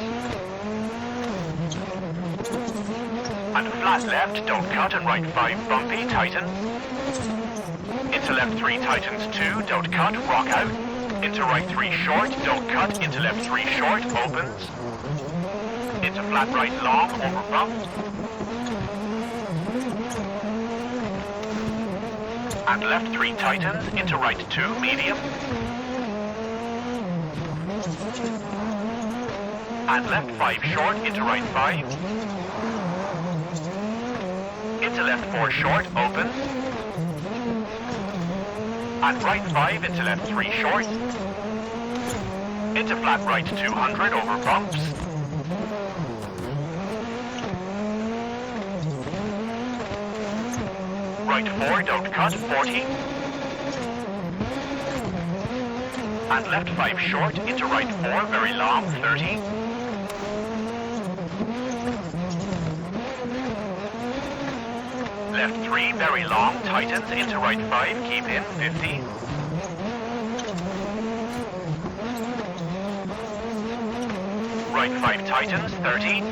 B: And flat left, don't cut, and right 5 bumpy, tightens. Into left 3 tightens 2, don't cut, rock out. Into right 3 short, don't cut, into left 3 short, opens. Into flat right long, over bump. And left 3 tightens, into right 2, medium. And left 5 short, into right 5. Into left 4 short, opens. And right 5 into left 3 short. Into flat right 200 over bumps. Right 4, don't cut, 40. And left 5 short, into right 4, very long, 30. Left 3, very long, tightens, into right 5, keep in, 50. Right 5 tightens, 30.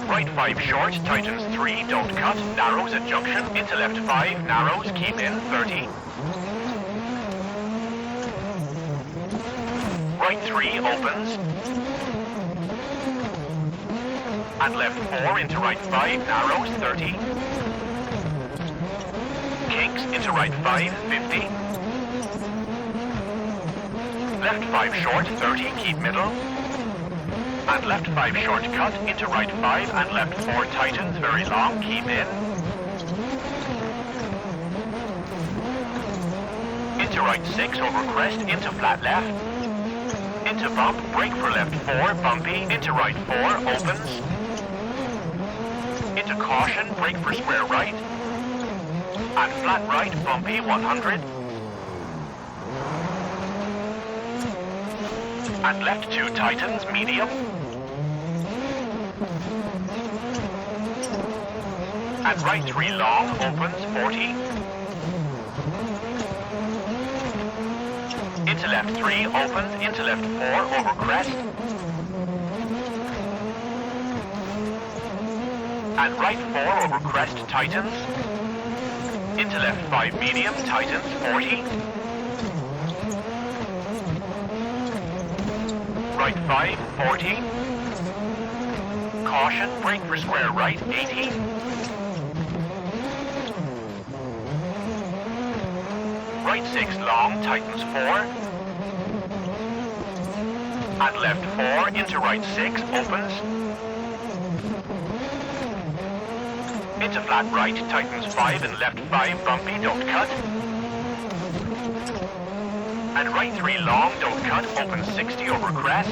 B: Right 5 short, tightens 3, don't cut, narrows at junction, into left 5, narrows, keep in, 30. Right 3 opens. And left 4 into right 5, narrows, 30. Kinks into right 5, 50. Left 5 short, 30, keep middle. And left 5 short cut, into right 5, and left 4 tightens, very long, keep in. Into right 6, over crest, into flat left. Into bump, brake for left 4, bumpy, into right 4, opens. Into caution, brake for square right. And flat right, bumpy, 100. And left 2 tightens, medium. And right 3 long, opens, 40. Into left 3, opens, into left 4, over crest. And right 4 over crest, tightens. Into left 5 medium, tightens, 40. Right 5, 40. Caution, brake for square right, 80. Right 6 long, tightens 4. And left 4 into right 6, opens. Into flat right, tightens 5 and left 5, bumpy, don't cut. And right 3 long, don't cut, open 60 over crest.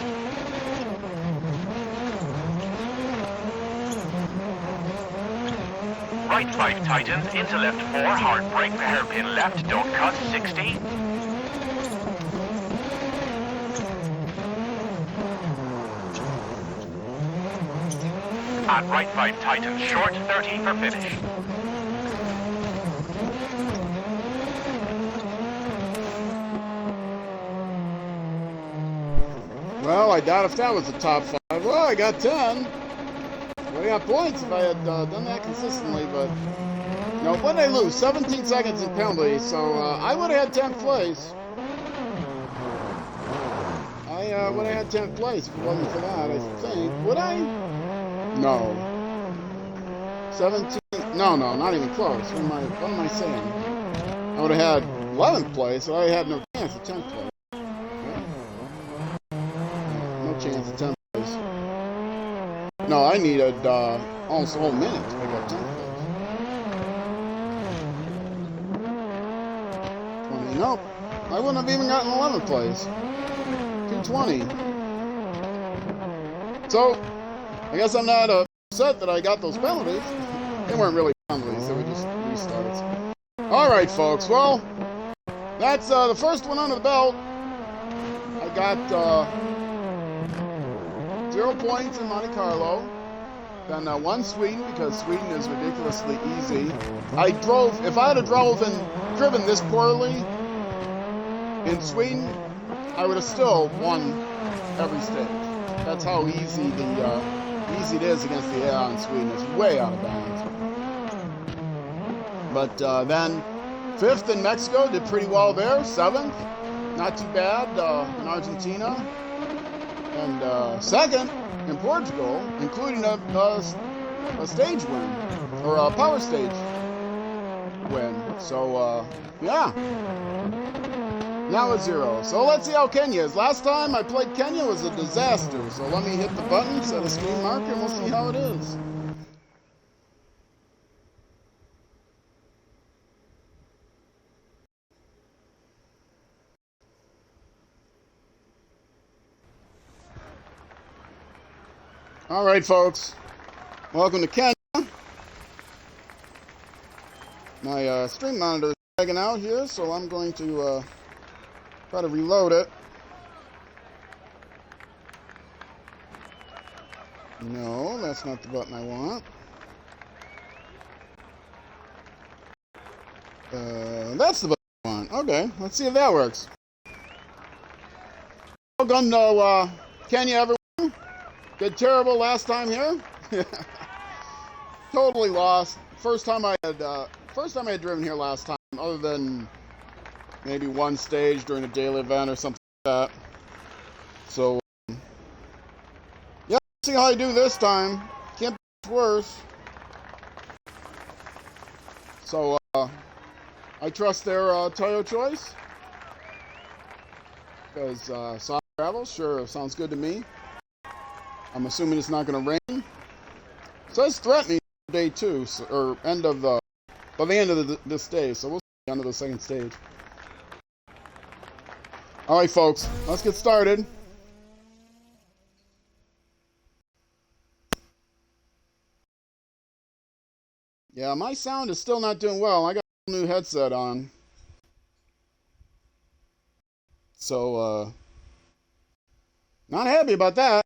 B: Right 5 tightens, into left 4, hard brake, hairpin left, don't cut, 60. And right 5 tightens, short, 30 for finish.
A: Well, I doubt if that was the top 5. Well, I got 10. I got points if I had done that consistently, but you know, what did I lose? 17 seconds in penalty, so I would have had 10th place. I would have had 10th place if it wasn't for that, I think. Would I? No. 17? No, not even close. What am I saying? I would have had 11th place, so I had no chance at 10th place. No chance at 10th place. No, I needed almost a whole minute to pick up 10th place. 20. Nope. I wouldn't have even gotten 11th place. 220. So, I guess I'm not upset that I got those penalties. They weren't really penalties. They were just restarts. All right, folks. Well, that's the first one under the belt. I got 0 points in Monte Carlo. Then 1 Sweden, because Sweden is ridiculously easy. If I had driven this poorly in Sweden, I would have still won every stage. That's how easy it is against the AI in Sweden. It's way out of bounds. But then 5th in Mexico, did pretty well there. 7th, not too bad in Argentina. And 2nd in Portugal, including a stage win, or a power stage win. So, yeah. Now it's 0. So let's see how Kenya is. Last time I played Kenya was a disaster. So let me hit the button, set a screen marker, and we'll see how it is. All right, folks. Welcome to Kenya. My stream monitor is lagging out here, so I'm going to try to reload it. No, that's not the button I want. That's the button I want. Okay, let's see if that works. Welcome to Kenya, everyone. Did terrible last time here. Totally lost. First time I had driven here last time, other than maybe 1 stage during a daily event or something like that. So yeah, let's see how I do this time. Can't be much worse. So I trust their Toyo choice, because soft gravel, sure, sounds good to me. I'm assuming it's not going to rain. It says threatening day 2, or end of by the end of this day. So we'll see under the 2nd stage. All right, folks, let's get started. Yeah, my sound is still not doing well. I got a new headset on. So, not happy about that.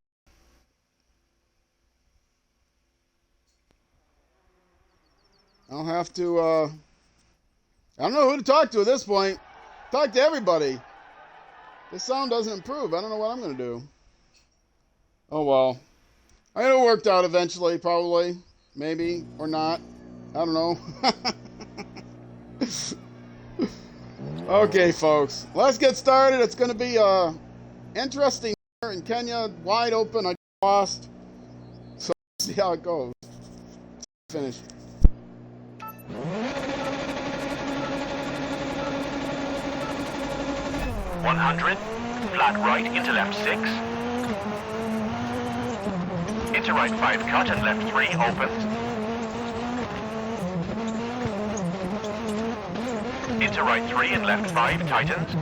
A: I'll have to, I don't know who to talk to at this point. Talk to everybody. The sound doesn't improve. I don't know what I'm going to do. Oh, well. I get it worked out eventually, probably. Maybe, or not. I don't know. Okay, folks. Let's get started. It's going to be interesting here in Kenya. Wide open. I lost. So let's see how it goes. Finish.
B: 100, flat right into left 6. Into right 5 cut and left 3 opens. into right 3 and left 5 tightens.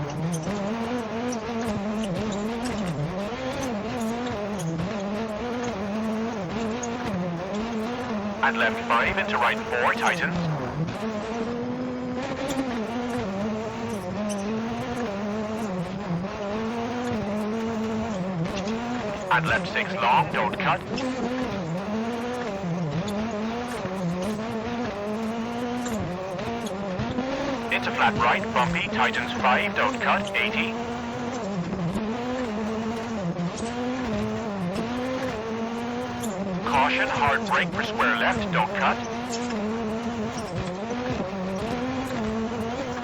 B: And left 5 into right 4 tightens. And left 6 long, don't cut. Into flat right, bumpy, tightens 5, don't cut, 80. Caution, hard brake for square left, don't cut.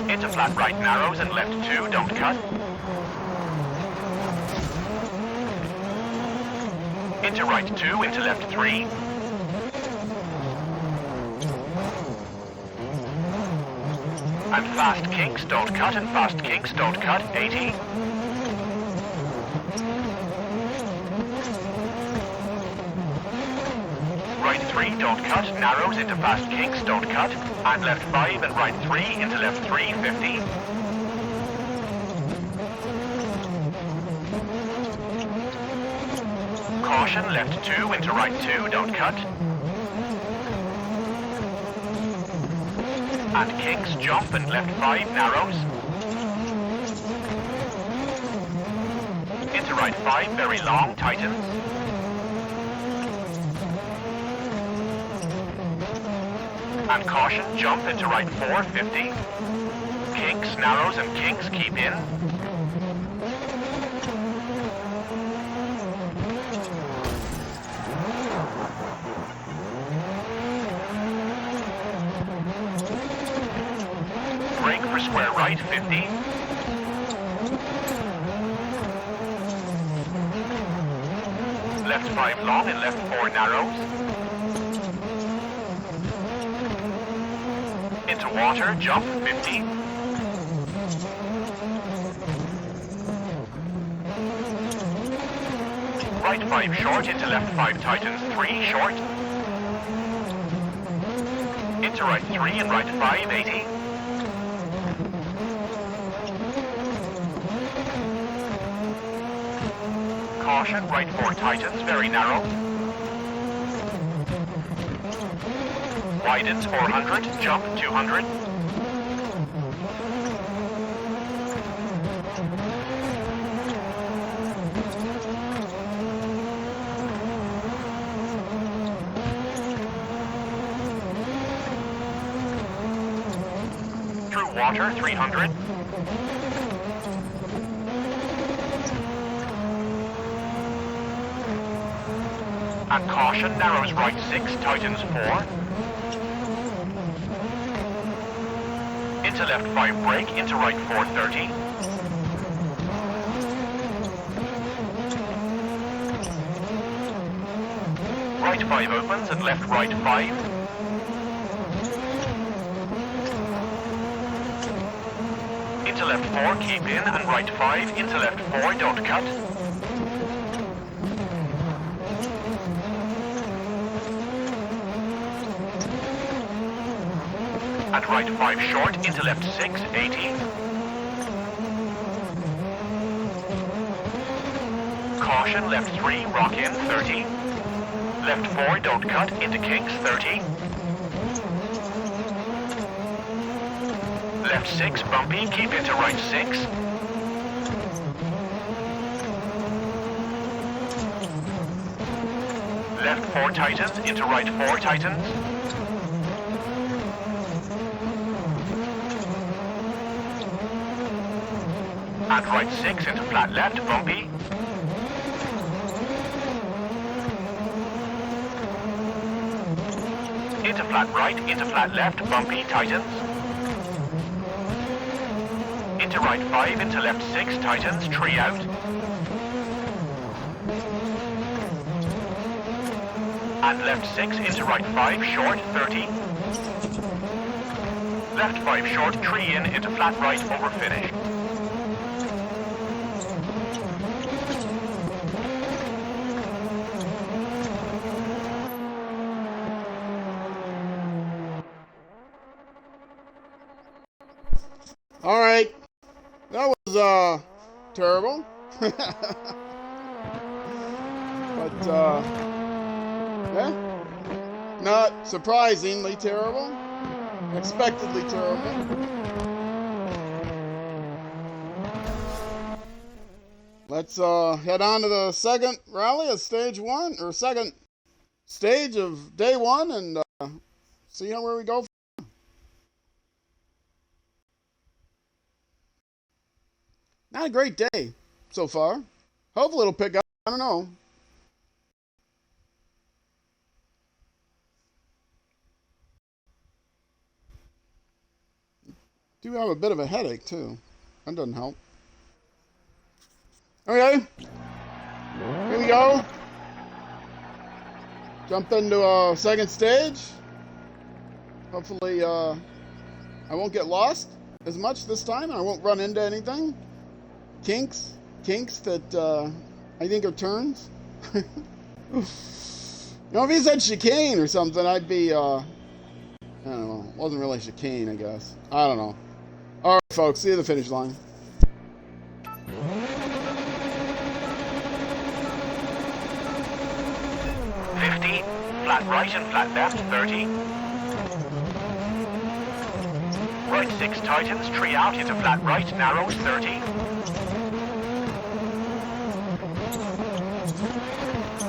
B: Into flat right narrows and left 2, don't cut. Into right 2, into left 3. And fast kinks, don't cut, and fast kinks, don't cut, 80. Right 3, don't cut, narrows into fast kinks, don't cut, and left 5 and right 3 into left 3, 50. Caution, left 2 into right 2, don't cut. And kinks, jump and left 5 narrows. Into right 5, very long, tightens. And caution, jump into right 4, 50. Kinks, narrows and kinks, keep in. Brake for square right, 50. Left 5 long and left 4 narrows. Into water, jump, 50. Right 5 short, into left 5 tightens, 3 short. Into right 3 and right 5, 80. Caution, right 4 tightens, very narrow. Widens 400, jump 200. Through water 300. And caution, narrows right 6, tightens 4. Into left 5 brake, into right 430. Right 5 opens and left right 5. Into left 4, keep in, and right 5, into left 4, don't cut. And right 5 short, into left 6, 80. Caution, left 3, rock in, 30. Left 4, don't cut, into kinks, 30. Left 6, bumpy, keep into right 6. Left 4 tightens, into right 4 tightens. And right 6 into flat left, bumpy. Into flat right, into flat left, bumpy, tightens. Into right 5, into left 6, tightens, tree out. And left 6, into right 5, short, 30. Left 5 short, tree in, into flat right, over finish.
A: All right. That was terrible. But yeah, not surprisingly terrible. Expectedly terrible. Let's head on to the second rally of stage one, or second stage of day one, and see where we go. Not a great day so far. Hopefully it'll pick up. I don't know. Do have a bit of a headache too. That doesn't help. Okay. Here we go. Jump into a second stage. Hopefully I won't get lost as much this time. I won't run into anything. Kinks that I think are turns. You know, if he said chicane or something, I'd be, I don't know. It wasn't really chicane, I guess. I don't know. All right, folks. See you at the finish line.
B: Flat right and flat left, 30. Right 6 tightens, tree out into flat right, narrows, 30.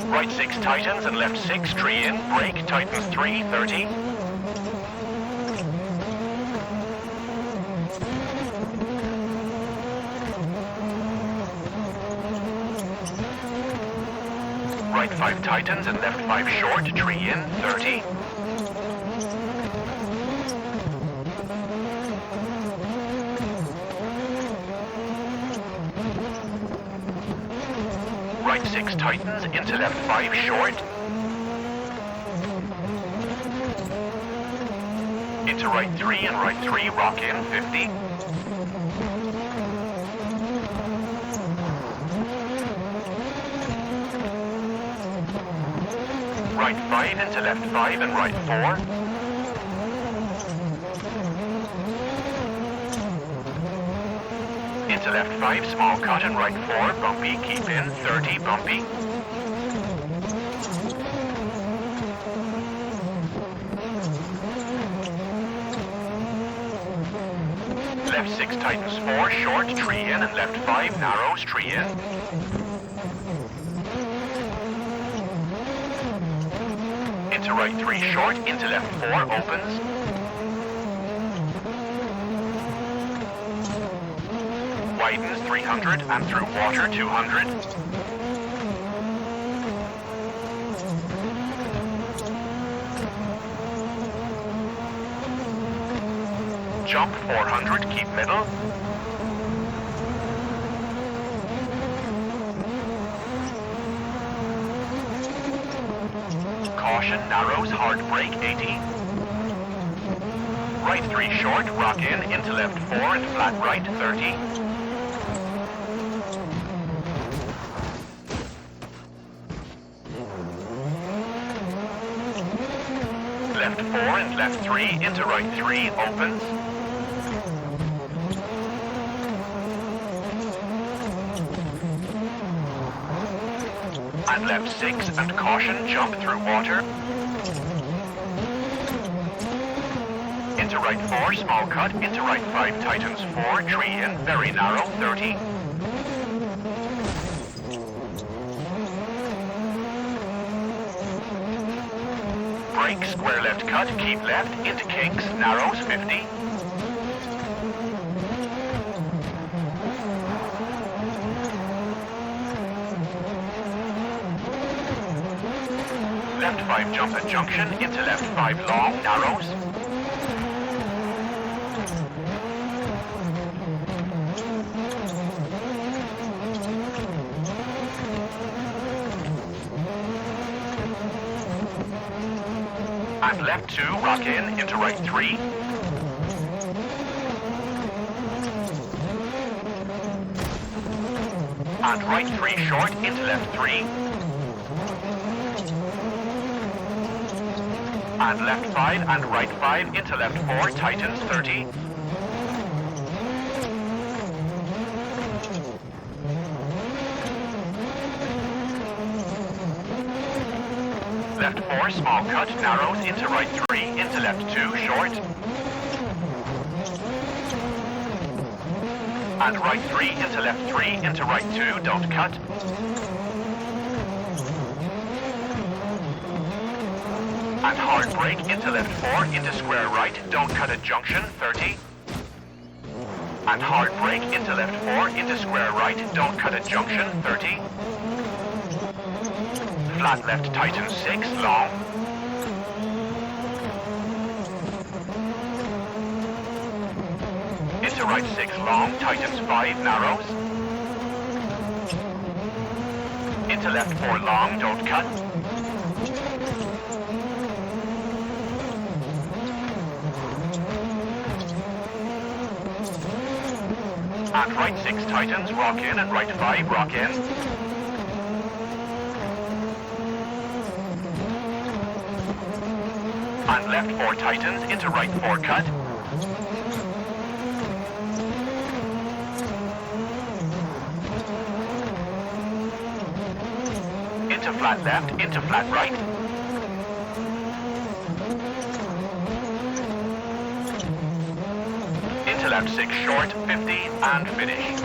B: Right 6 tightens and left 6, tree in, brake, tightens 3, 30. Right 5 tightens and left 5 short, tree in, 30. Right 6 tightens into left 5 short. Into right 3 and right 3, rock in, 50. Right 5 into left 5 and right 4. Into left 5, small cut and right 4, bumpy, keep in, 30, bumpy. Left 6 tightens 4, short, tree in, and left 5, narrows, tree in. Into right 3 short, into left 4 opens. Widens 300 and through water 200. Jump 400, keep middle. Caution, narrows, hard brake, 80. Right 3 short, rock in, into left 4 and flat right, 30. Left 4 and left 3, into right 3, opens. And left 6 and caution, jump through water. Into right 4, small cut, into right 5, tightens 4, tree in, very narrow, 30. Brake, square left cut, keep left, into kinks, narrows, 50. Left 5 jump at junction, into left 5 long, narrows. And left 2, rock in, into right 3. And right 3 short, into left 3. And left 5 and right 5 into left 4, tightens 30. left 4, small cut, narrows, into right 3, into left 2, short. And right 3, into left 3, into right 2, don't cut. And hard brake, into left 4, into square right, don't cut at junction, 30. And hard brake, into left 4, into square right, don't cut at junction, 30. Flat left tightens 6, long. Into right 6, long, tightens 5, narrows. Into left 4, long, don't cut. And right 6 tightens, rock in, and right 5, rock in. And left 4 tightens, into right 4 cut. Into flat left, into flat right. Into left 6 short, 50, and finish.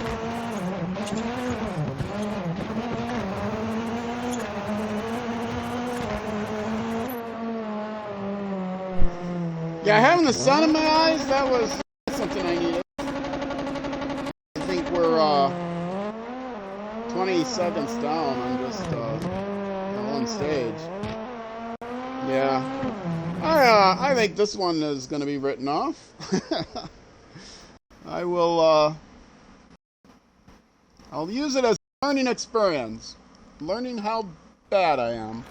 A: Yeah, having the sun in my eyes, that was something I needed. I think we're 20 seconds down on just one stage. Yeah. I think this one is going to be written off. I will, I'll use it as a learning experience. Learning how bad I am.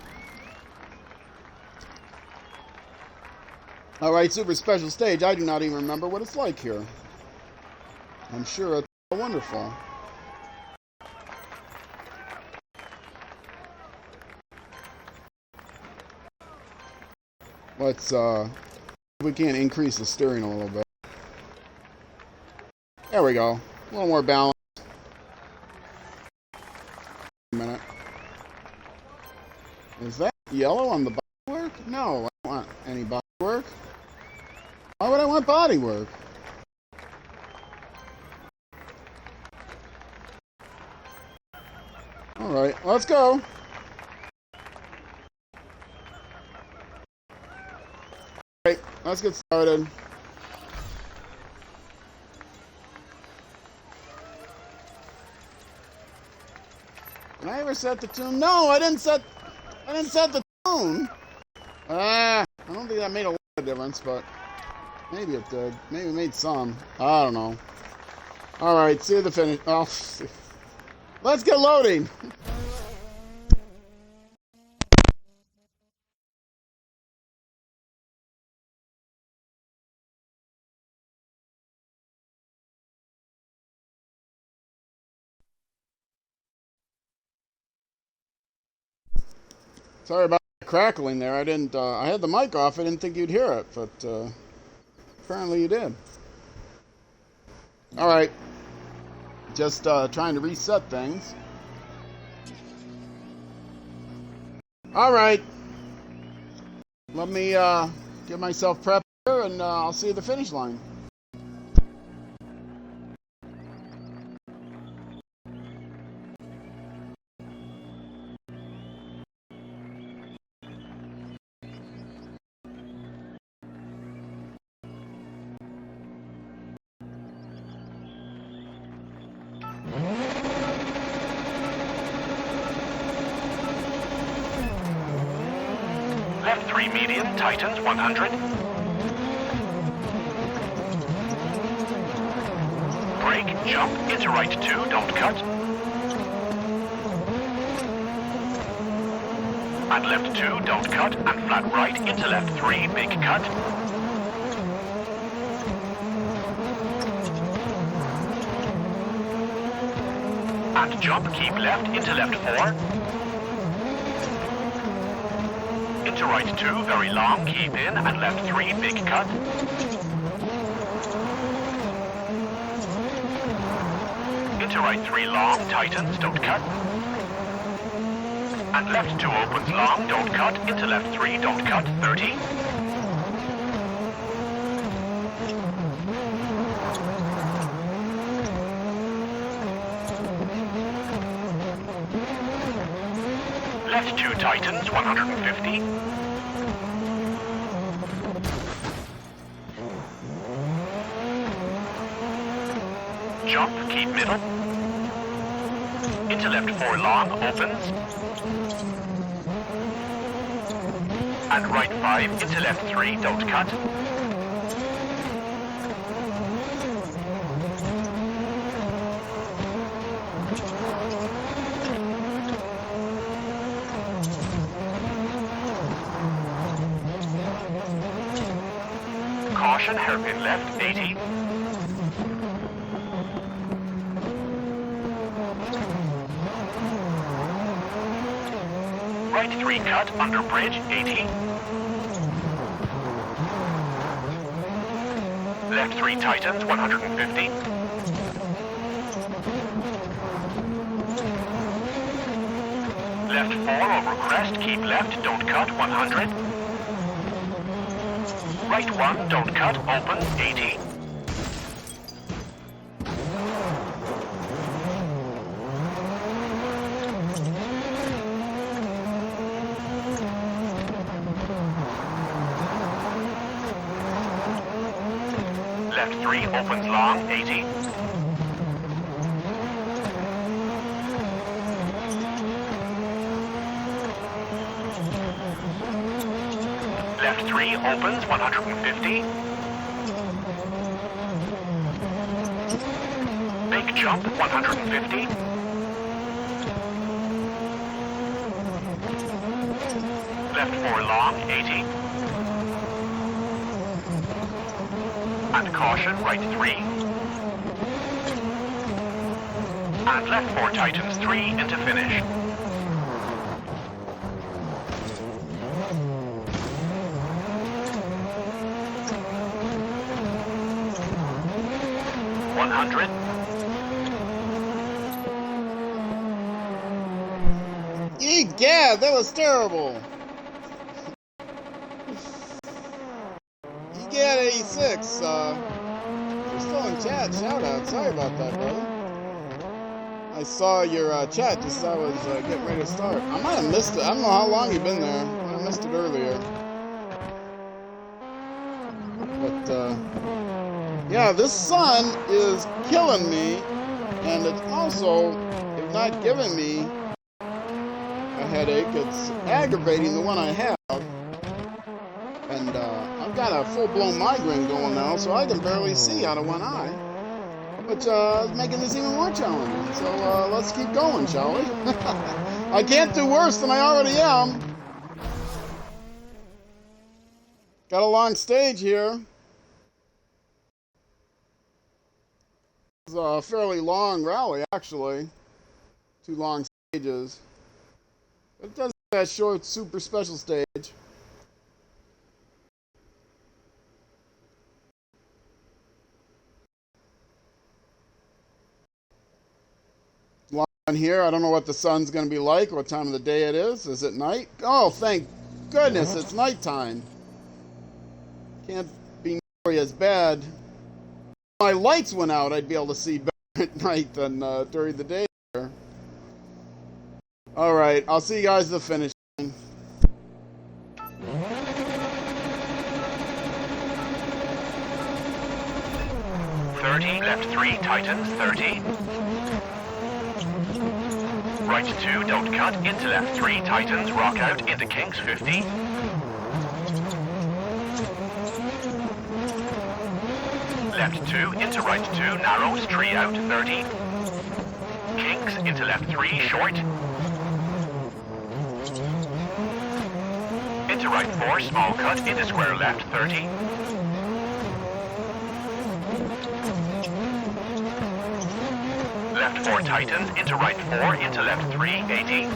A: Alright, super special stage. I do not even remember what it's like here. I'm sure it's wonderful. Let's, we can increase the steering a little bit. There we go. A little more balance. A minute. Is that yellow on the bodywork? No, I don't want any bodywork. Why would I want bodywork? Alright, let's go. Alright, let's get started. Did I ever set the tune? No, I didn't set the tune. I don't think that made a lot of difference, but maybe it did. Maybe it made some. I don't know. Alright, see the finish. Oh, let's get loading. Sorry about the crackling there. I didn't. I had the mic off. I didn't think you'd hear it, but apparently you did. All right. Just trying to reset things. All right. Let me get myself prepped here, and I'll see you at the finish line.
B: Left 3 medium, tightens 100. Brake, jump, into right 2, don't cut. And left 2, don't cut, and flat right, into left 3, big cut. And jump, keep left, into left 4. Into right 2, very long, keep in, and left 3, big cut. Into right 3, long, tightens, don't cut. And left 2 opens long, don't cut. Into left 3, don't cut. 30. Left 2 tightens, 150. Jump, keep middle. Into left 4 long, opens. And right 5, into left 3, don't cut. Caution, hairpin left, 80. Right 3 cut, under bridge, 80. Left 3 tightens, 150. Left 4 over crest, keep left, don't cut, 100. Right 1, don't cut, open, 80. Left 3 opens long, 80. Left 3 opens, 150. Big jump, 150. Left 4 long, 80. And caution, right 3. And left 4 tightens 3 into finish. $100.
A: Egad, that was terrible. Egad 86. You're still in chat. Shout out. Sorry about that, brother. I saw your chat just as I was getting ready to start. I might have missed it. I don't know how long you've been there. I might have missed it earlier. But yeah, this sun is killing me, and it's also, if not giving me a headache, it's aggravating the one I have. And I've got a full-blown migraine going now, so I can barely see out of one eye. Which is making this even more challenging. So let's keep going, shall we? I can't do worse than I already am. Got a long stage here. It's a fairly long rally, actually. 2 long stages. But it does have that short, super special stage. Long here. I don't know what the sun's going to be like, what time of the day it is. Is it night? Oh, thank goodness, it's nighttime. Can't be nearly as bad. If my lights went out, I'd be able to see better at night than during the day. All right, I'll see you guys at the finish line.
B: Left 3 tightens, 30. Right 2, don't cut, into left 3 tightens, rock out, into kings, 50. Left 2, into right 2, narrows, tree out, 30. Kings, into left 3, short. Into right 4, small cut, into square left, 30. Left 4 tightens, into right 4, into left 3, 80.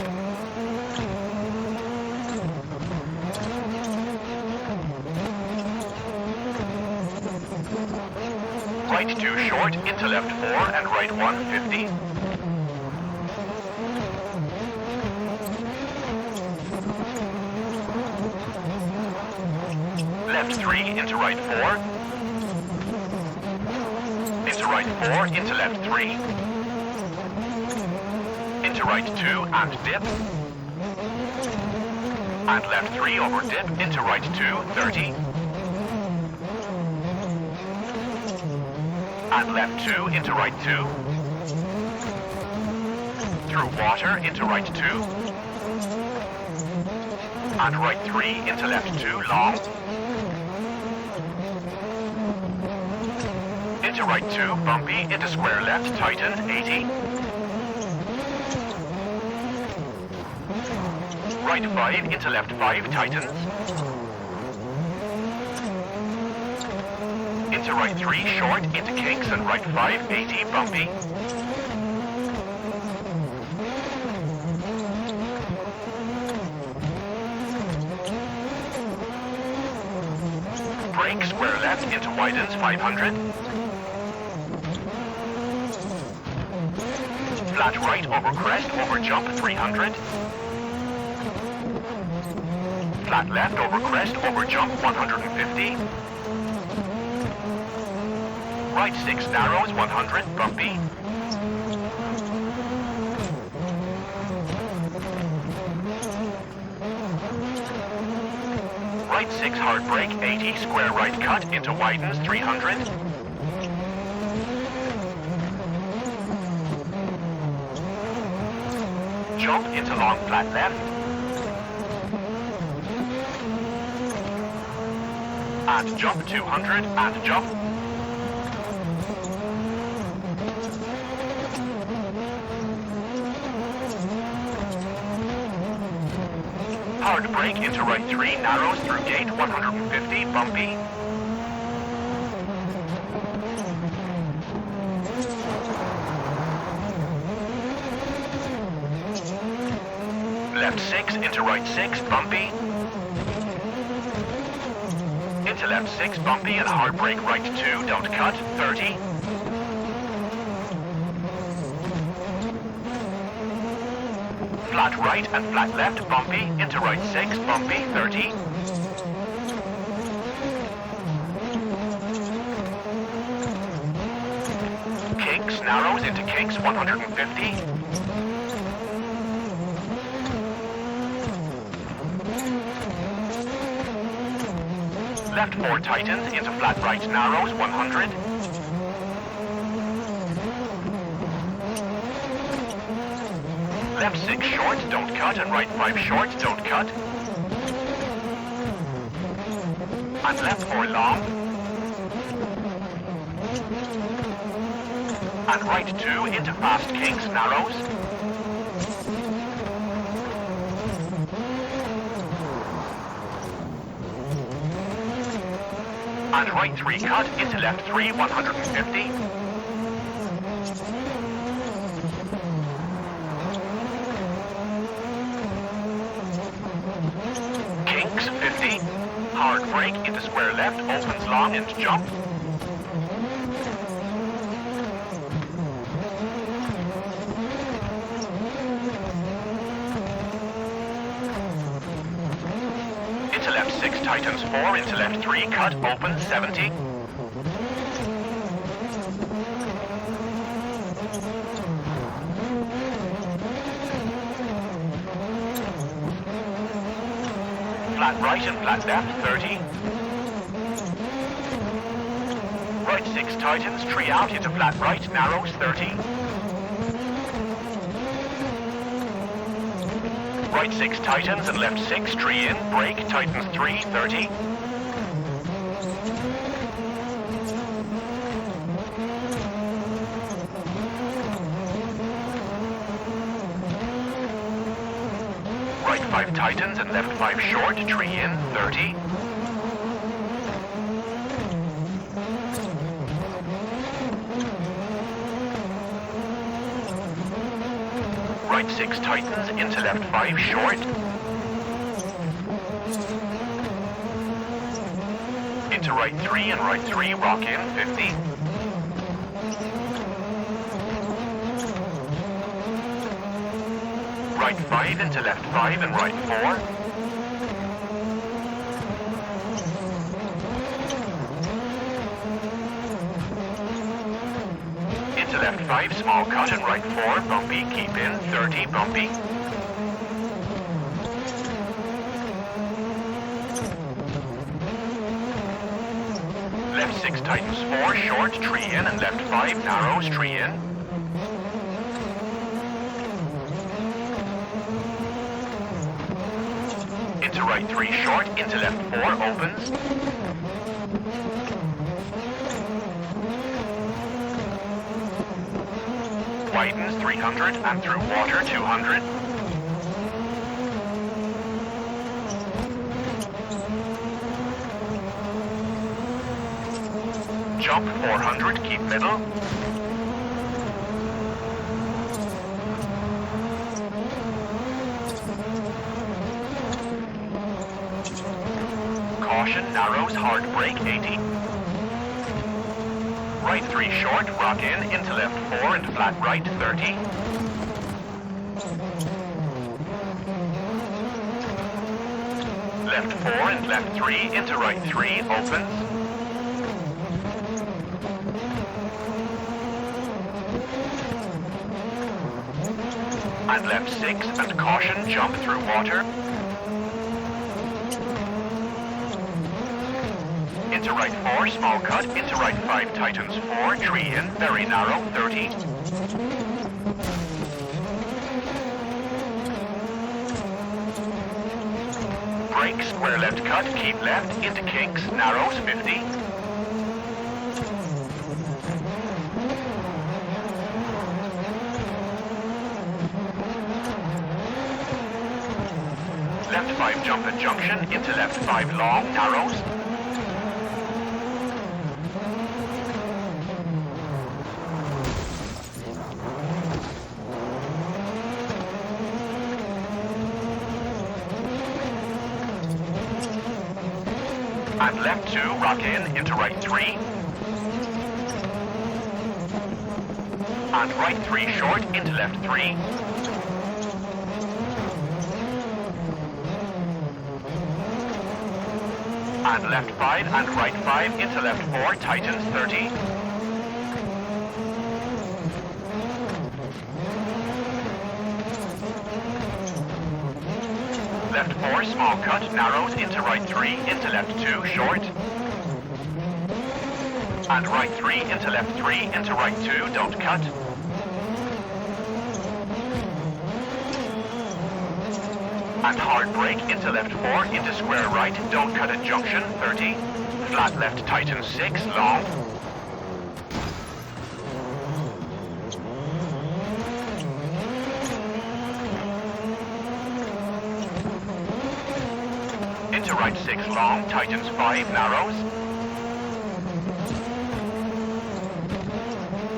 B: Right 2 short, into left 4, and right 1, 50. left 3, into right 4. Into right 4, into left 3. Into right 2 and dip. And left 3 over dip, into right 2, 30. And left 2 into right 2. Through water into right 2. And right 3 into left 2 long. Into right 2 bumpy, into square left tighten 80. Right 5 into left 5 tightens. Into right 3 short, into kinks and right 5 80 bumpy. Brake square left into widens 500. Flat right over crest over jump 300. Flat left over crest over jump 150. Right 6 narrows 100 bumpy. Right 6 hard brake 80 square right cut into widens 300. Jump into long flat left. And jump 200 and jump. Hard brake into right 3 narrows through gate 150 bumpy. Left 6 into right 6 bumpy. Into left 6 bumpy and hard brake right 2 don't cut 30. Flat right and flat left bumpy, into right 6 bumpy 30. Kinks narrows into kinks 150. Left 4 tightens into flat right narrows 100. Left 6 short, don't cut, and right 5 short, don't cut. And left 4 long. And right 2 into fast kinks narrows. And right 3 cut into left 3 150. Kinks 50. Hard brake into square left, opens long and jump. Into left 6 tightens 4, into left 3 cut, open 70. Flat right and flat left 30. Right 6 tightens, tree out into flat right, narrows 30. Right 6 tightens and left 6 tree in, brake, tightens 3, 30. Right 5 tightens and left 5 short, tree in, 30. Right 6 tightens into left 5 short. Into right 3 and right 3 rock in 50. Right 5 into left 5 and right 4. left 5, small cut, and right 4, bumpy, keep in, 30, bumpy. Left 6, tightens 4, short, tree in, and left 5, narrows, tree in. Into right 3, short, into left 4, opens. Widens 300 and through water 200. Jump 400, keep middle. Caution, narrows, hard brake 80. Right 3 short, rock in, into left 4 and flat right 30. Left 4 and left 3 into right 3, opens. And left 6 and caution, jump through water. Into right 4, small cut, into right 5, tightens 4, tree in, very narrow, 30. Brake, square left cut, keep left, into kinks, narrows, 50. Left 5, jump at junction, into left 5, long, narrows. And left 2, rock in, into right 3. And right 3 short, into left 3. And left 5 and right 5, into left 4, tightens 30. Left 4, small cut, narrows, into right 3, into left 2, short. And right 3, into left 3, into right 2, don't cut. And hard brake, into left 4, into square right, don't cut at junction, 30. Flat left, tightens 6, long. Into right 6 long, tightens 5, narrows.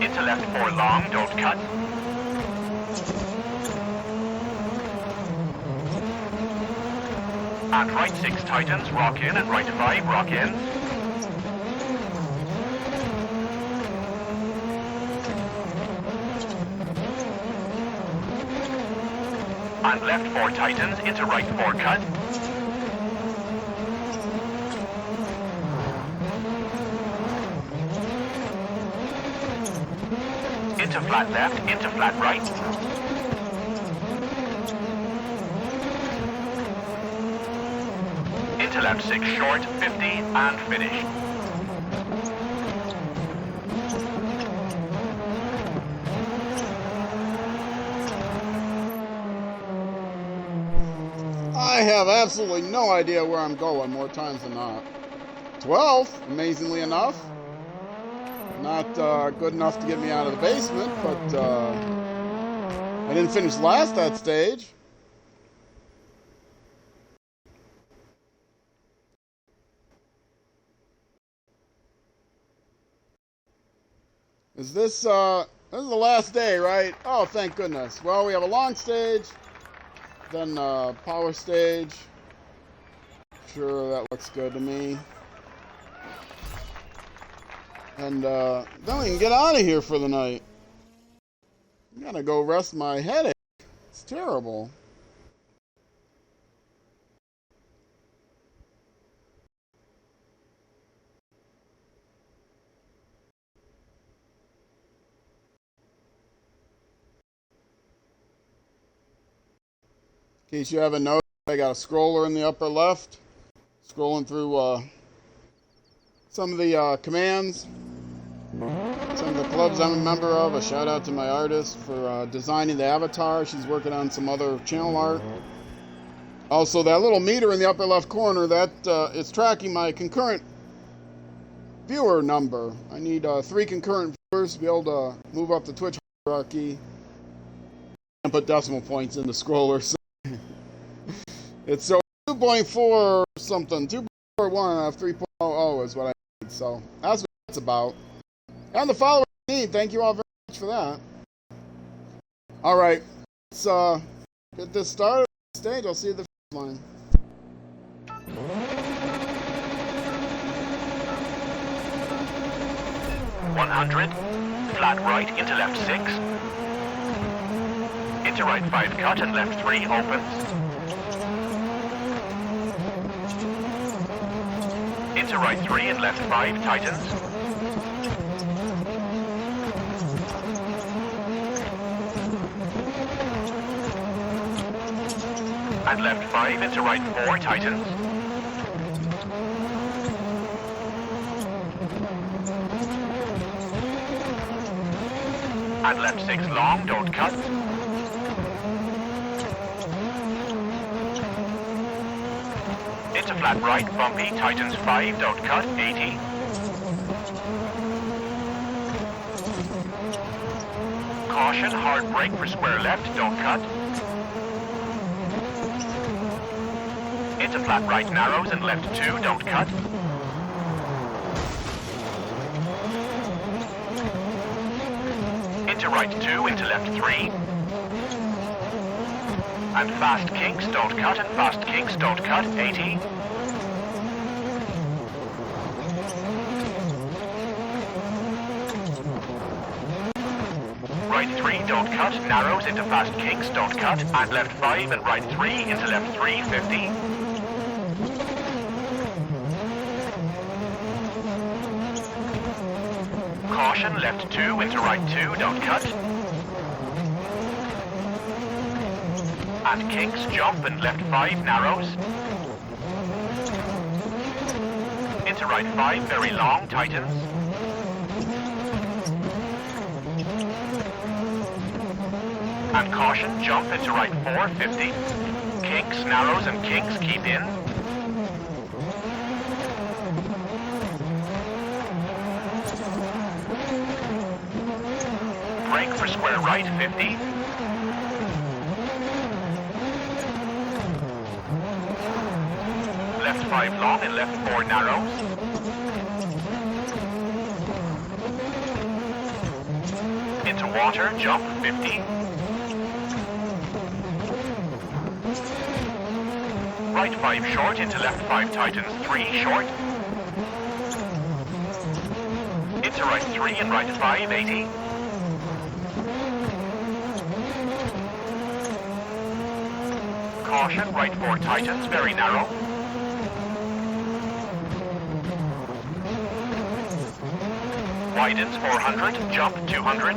B: Into left 4 long, don't cut. And right 6 tightens, rock in, and right 5, rock in. And left 4 tightens, into right 4 cut. Into flat left, into flat right. Into left 6 short, 50, and finish.
A: I have absolutely no idea where I'm going more times than not. 12th, amazingly enough. Not good enough to get me out of the basement, but I didn't finish last that stage. Is this is the last day, right? Oh, thank goodness. Well, we have a long stage, then power stage. Sure, that looks good to me. And then we can get out of here for the night. I'm gonna go rest my headache. It's terrible. In case you haven't noticed, I got a scroller in the upper left, scrolling through some of the commands, some of the clubs I'm a member of. A shout out to my artist for designing the avatar. She's working on some other channel art. Also, that little meter in the upper left corner, that is tracking my concurrent viewer number. I need 3 concurrent viewers to be able to move up the Twitch hierarchy and put decimal points in the scroller. So it's so 2.4 something, 2.41 out of 3.00 is what I need. So that's what it's about. And the followers need. Thank you all very much for that. All right, let's get this started. Stage. I'll see you at the line.
B: Flat right into left 6. Into right 5 cut and left 3 opens. Into right 3 and left 5 tightens. And left 5 into right 4 tightens. And left 6 long, don't cut. Into flat right, bumpy, tightens 5, don't cut, 80. Caution, hard brake for square left, don't cut. Into flat right, narrows and left 2, don't cut. Into right 2, into left 3. And fast kinks, don't cut, and fast kinks, don't cut, 80. Right 3, don't cut, narrows into fast kinks, don't cut, and left 5 and right 3 into left 3, 50. Caution, left 2 into right 2, don't cut. And kinks, jump and left 5 narrows. Into right 5, very long, tightens. And caution, jump into right 4, 50. Kinks, narrows and kinks, keep in. Brake for square right, 50. Left 5 long and left 4 narrows. Into water, jump, 50. Right 5 short into left 5 tightens, 3 short. Into right 3 and right 5, 80. Caution, right 4 tightens, very narrow. Widens 400, jump 200.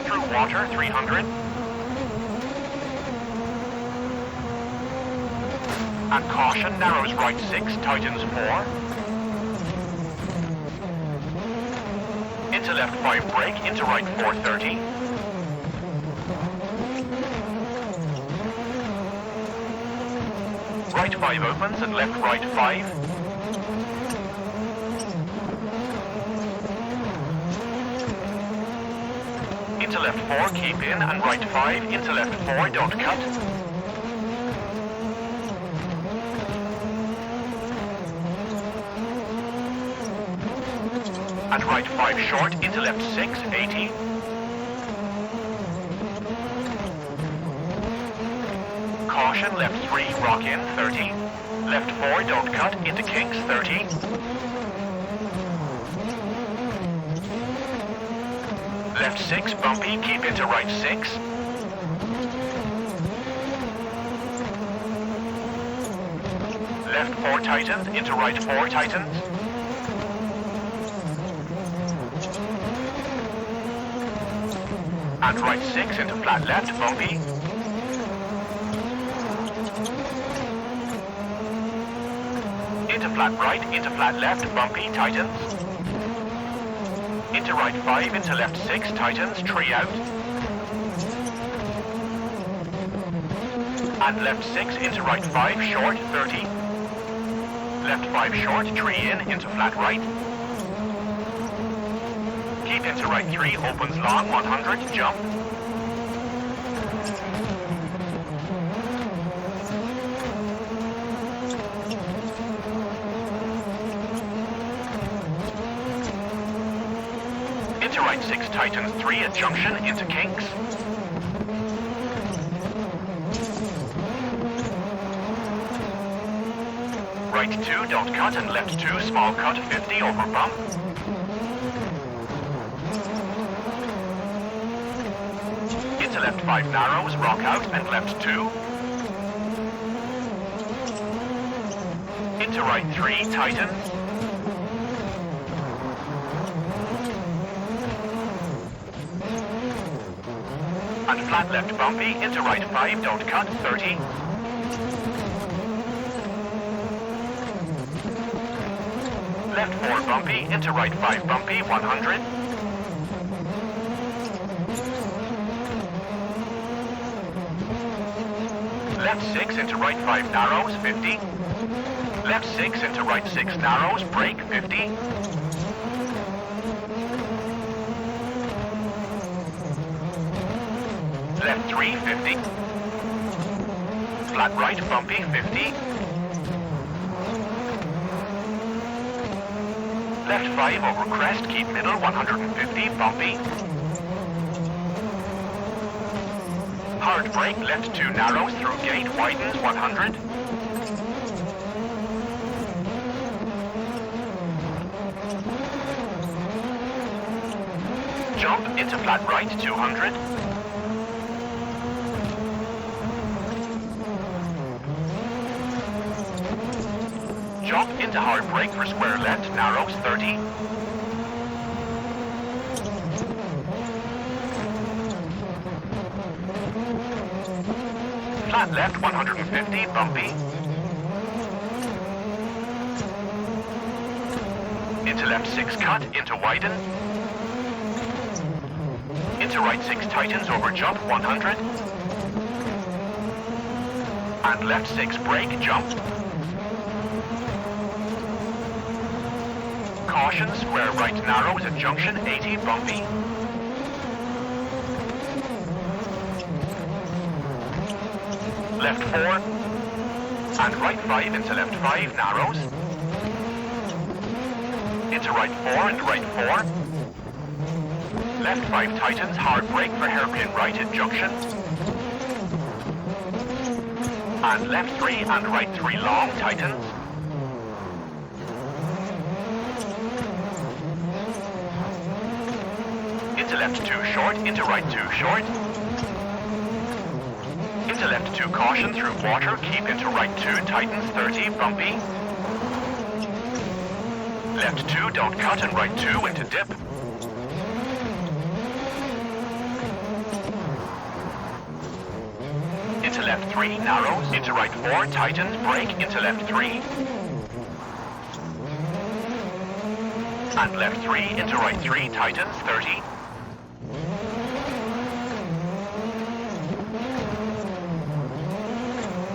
B: Through water 300. And caution, narrows right 6, tightens 4. Into left 5 brake, into right 430. Right 5 opens and left right 5. Into left 4, keep in, and right 5, into left 4, don't cut. And right 5 short, into left 6, 80. Caution, left 3, rock in, 30. Left 4, don't cut, into kinks, 30. Left 6, bumpy, keep into right 6. left 4 tightens, into right 4 tightens. And right 6 into flat left, bumpy. Into flat right, into flat left, bumpy, tightens. Into right 5, into left 6, tightens, tree out. And left 6, into right 5, short, 30. Left 5 short, tree in, into flat right. Keep into right 3, opens long, 100, jump. Into right 6, tightens 3 at junction, into kinks. Right 2, don't cut, and left 2, small cut, 50 over bump. Into left 5 narrows, rock out, and left 2. Into right 3, tightens. And flat left bumpy, into right 5, don't cut, 30. Left 4 bumpy, into right 5 bumpy, 100. Left 6 into right 5 narrows, 50. Left 6 into right 6 narrows, brake, 50. Left 3, 50. Flat right bumpy, 50. Left 5 over crest, keep middle, 150, bumpy. Hard brake, left 2 narrows, through gate, widens, 100. Jump into flat right, 200. Jump into hard brake for square left, narrows, 30. Flat left, 150, bumpy. Into left 6 cut, into widen. Into right 6 tightens, over jump, 100. And left 6 brake, jump. Caution, square right narrows at junction, 80, bumpy. Left 4. And right 5 into left 5, narrows. Into right 4 and right 4. Left 5 tightens, hard brake for hairpin right at junction. And left 3 and right 3 long, tightens. Into left 2 short, into right 2 short. Into left 2 caution through water, keep into right 2, tightens, 30, bumpy. Left 2, don't cut, and right 2 into dip. Into left 3, narrows, into right 4, tightens, brake, into left 3. And left 3, into right 3, tightens, 30.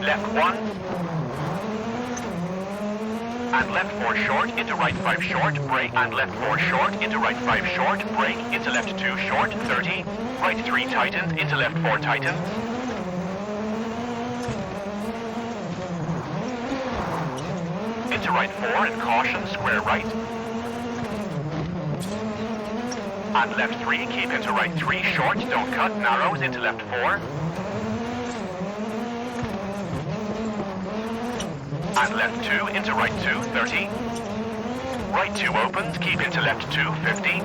B: Left 1. And left 4 short, into right 5 short, brake, and left 4 short, into right 5 short, brake, into left 2 short, 30. Right 3 tightens, into left 4 tightens. Into right 4 and caution, square right. And left 3, keep into right 3, short, don't cut, narrows, into left 4. And left 2, into right 2, 30. Right 2 opens, keep into left 2, 50.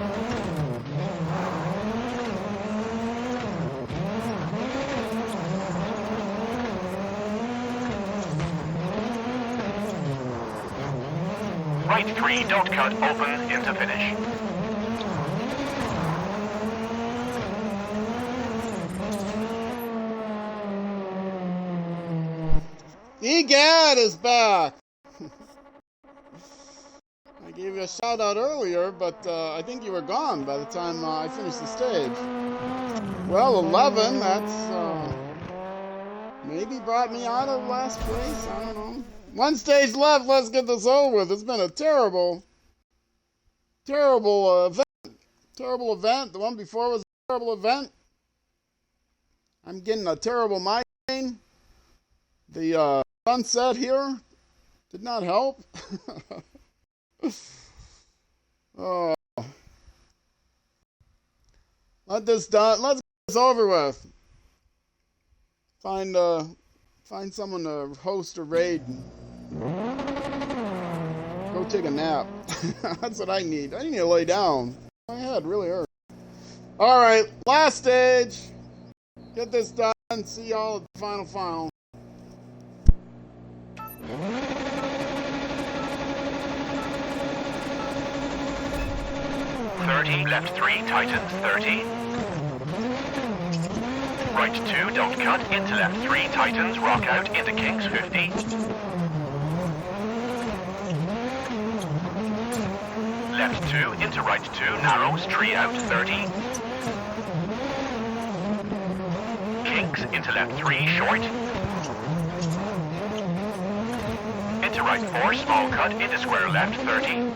B: Right 3, don't cut, open into finish.
A: Egad is back! I gave you a shout out earlier, but I think you were gone by the time I finished the stage. Well, 11, that's maybe brought me out of last place. I don't know. One stage left, let's get this over with. It's been a terrible event. Terrible event. The one before was a terrible event. I'm getting a terrible migraine. The sunset here did not help. Oh, let's get this over with. Find someone to host a raid. Go take a nap. That's what I need. I need to lay down. My head really hurts. All right, last stage. Get this done. See y'all at the final.
B: 30, left 3, tightens, 30. Right 2, don't cut, into left 3, tightens, rock out, into kinks, 50. Left 2, into right 2, narrows, tree out, 30. Kinks, into left 3, short. Into right 4, small cut, into square left, 30.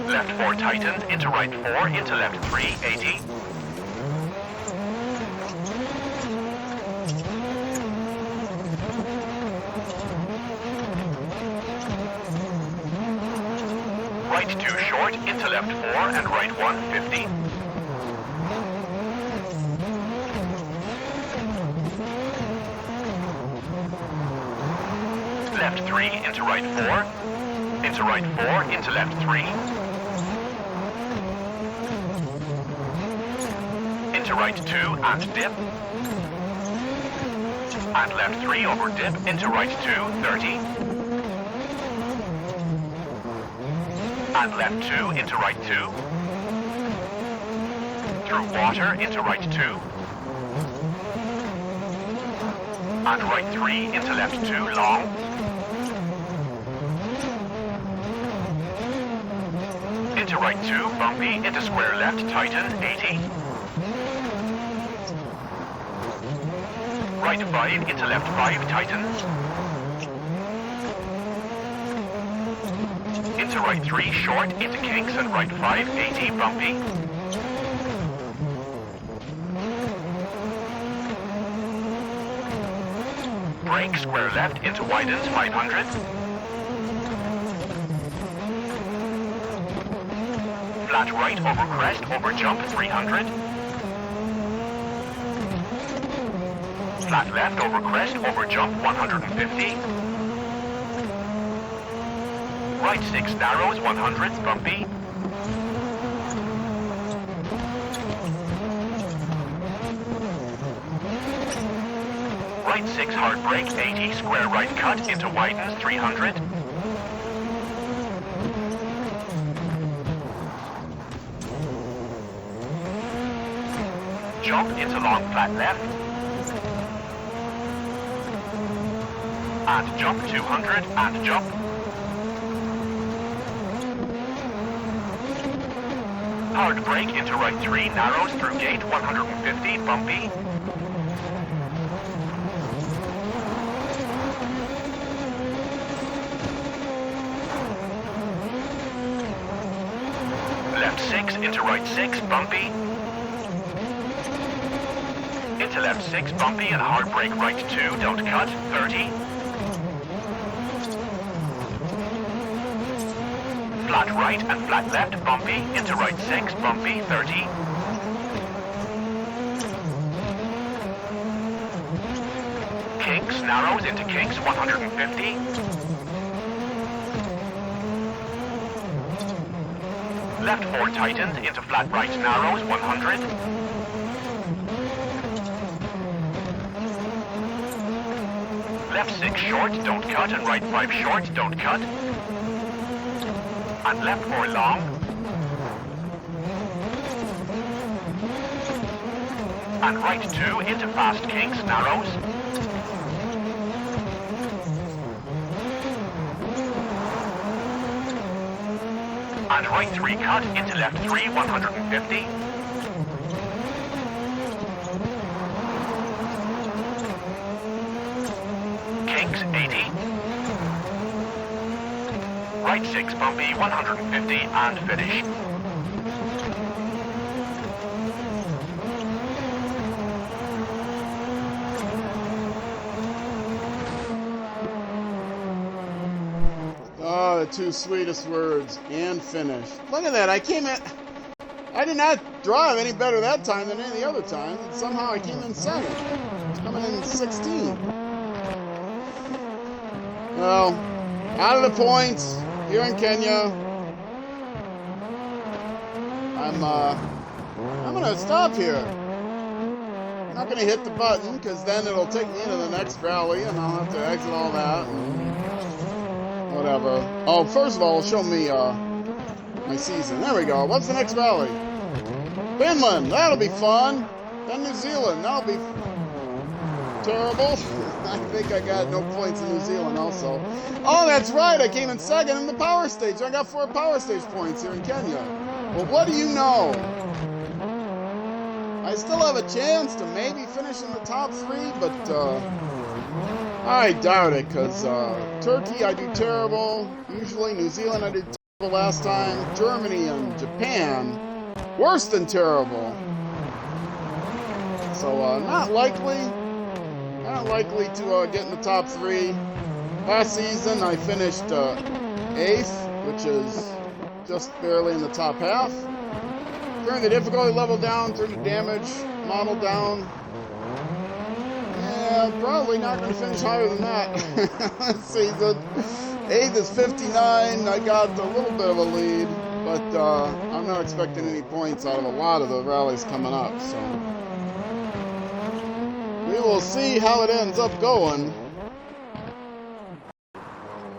B: Left 4 tightens, into right 4, into left 3, 80. Right 2 short, into left 4, and right 1, 50. Left 3, into right 4, into right 4, into left 3. Into right 2 and dip. And left 3 over dip, into right 2, 30. And left 2 into right 2. Through water into right 2. And right 3 into left 2, long. Into right 2, bumpy, into square left, tighten, 80. Right 5 into left 5, tightens. Into right 3, short, into kinks, and right 5, 80, bumpy. Brake, square left, into widens, 500. Flat right, over crest, over jump, 300. Flat left, over crest, over jump, 150. Right 6 narrows, 100, bumpy. Right 6 hard brake, 80, square right cut, into widens, 300. Jump into long flat left. And jump 200, and jump. Hard brake into right 3, narrows through gate, 150, bumpy. Left 6 into right 6, bumpy. Into left 6, bumpy, and hard brake right 2, don't cut, 30. Flat right and flat left, bumpy, into right 6, bumpy, 30. Kinks, narrows into kinks, 150. Left 4 tightens, into flat right narrows, 100. left 6 short, don't cut, and right 5 short, don't cut. And left 4 long. And right 2 into fast kinks, narrows. And right 3 cut into left 3, 150. Kinks, 80. Right 6 bumpy, 150, and finish.
A: Oh, the two sweetest words, and finish. Look at that, I did not drive any better that time than any other time, and somehow I came in second. I was coming in 16. Well, out of the points here in Kenya. I'm gonna stop here. I'm not gonna hit the button because then it'll take me into the next rally and I'll have to exit all that. Whatever. Oh, first of all, show me my season. There we go. What's the next rally? Finland. That'll be fun. Then New Zealand. That'll be terrible. I think I got no points in New Zealand also. Oh, that's right. I came in second in the power stage. I got 4 power stage points here in Kenya. Well, what do you know? I still have a chance to maybe finish in the top 3, but I doubt it because Turkey I do terrible. Usually New Zealand I did terrible last time. Germany and Japan, worse than terrible. So not likely to get in the top 3. Last season I finished 8th, which is just barely in the top half. Turn the difficulty level down, turn the damage model down. Yeah, probably not going to finish higher than that this season. 8th is 59. I got a little bit of a lead, but I'm not expecting any points out of a lot of the rallies coming up. So we will see how it ends up going.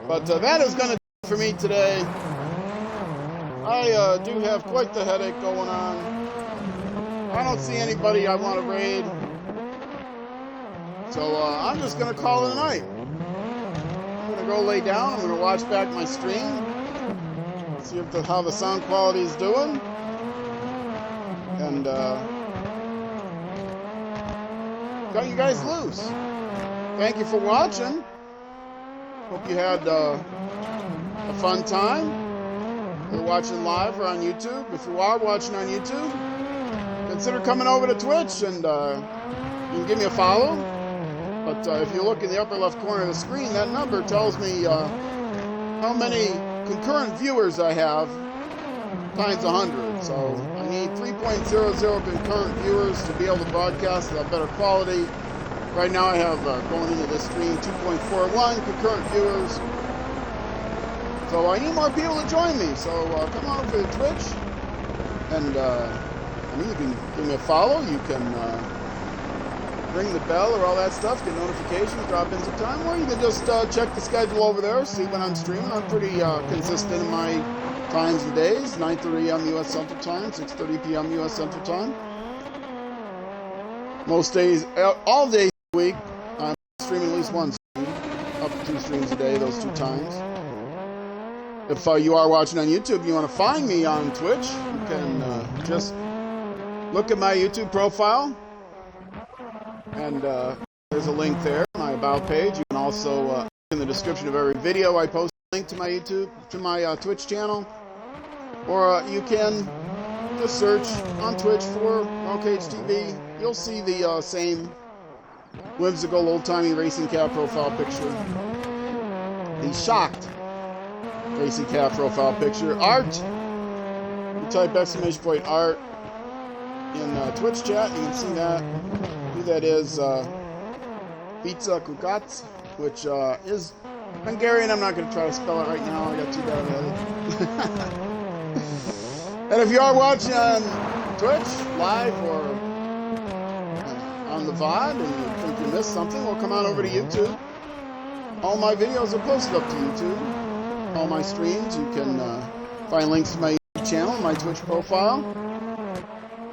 A: But that is going to do it for me today. I do have quite the headache going on. I don't see anybody I want to raid. So I'm just going to call it a night. I'm going to go lay down. I'm going to watch back my stream. See if how the sound quality is doing. And cut you guys loose. Thank you for watching. Hope you had a fun time. You're watching live or on YouTube. If you are watching on YouTube, consider coming over to Twitch and you can give me a follow. But if you look in the upper left corner of the screen, that number tells me how many concurrent viewers I have times 100. So I need 3.00 concurrent viewers to be able to broadcast at better quality. Right now I have, going into this stream, 2.41 concurrent viewers. So I need more people to join me. So come on over to Twitch. And you can give me a follow. You can ring the bell or all that stuff, get notifications, drop in some time. Or you can just check the schedule over there, see when I'm streaming. I'm pretty consistent in my times and days. 9:30 a.m. U.S. Central Time, 6:30 p.m. U.S. Central Time. Most days, all days of the week, I'm streaming at least one stream, up to 2 streams a day, those 2 times. If you are watching on YouTube, you want to find me on Twitch, you can just look at my YouTube profile, and there's a link there, my About page. You can also, in the description of every video I post, a link to my YouTube, to my Twitch channel, or you can just search on Twitch for Rockage TV. You'll see the same whimsical old-timey racing cat profile picture. The shocked racing cat profile picture. Art. You type ! art in Twitch chat. You can see that. Who that is? Pizza Kukat, which is Hungarian. I'm not going to try to spell it right now. I got too bad at it. And if you are watching on Twitch live or on the VOD and you think you missed something, well, come on over to YouTube. all my videos are posted up to YouTube. All my streams, you can find links to my YouTube channel, my Twitch profile.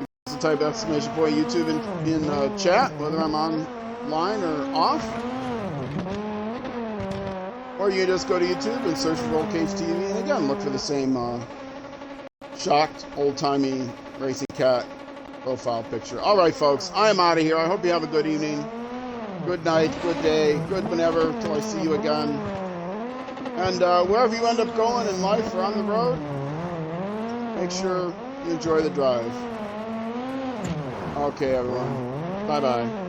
A: You can type exclamation point YouTube in chat, whether I'm online or off. Or you just go to YouTube and search for Roll Cage TV, and again, look for the same shocked, old-timey racing cat profile picture. All right, folks, I am out of here. I hope you have a good evening, good night, good day, good whenever, till I see you again. And wherever you end up going in life or on the road, make sure you enjoy the drive. Okay, everyone. Bye-bye.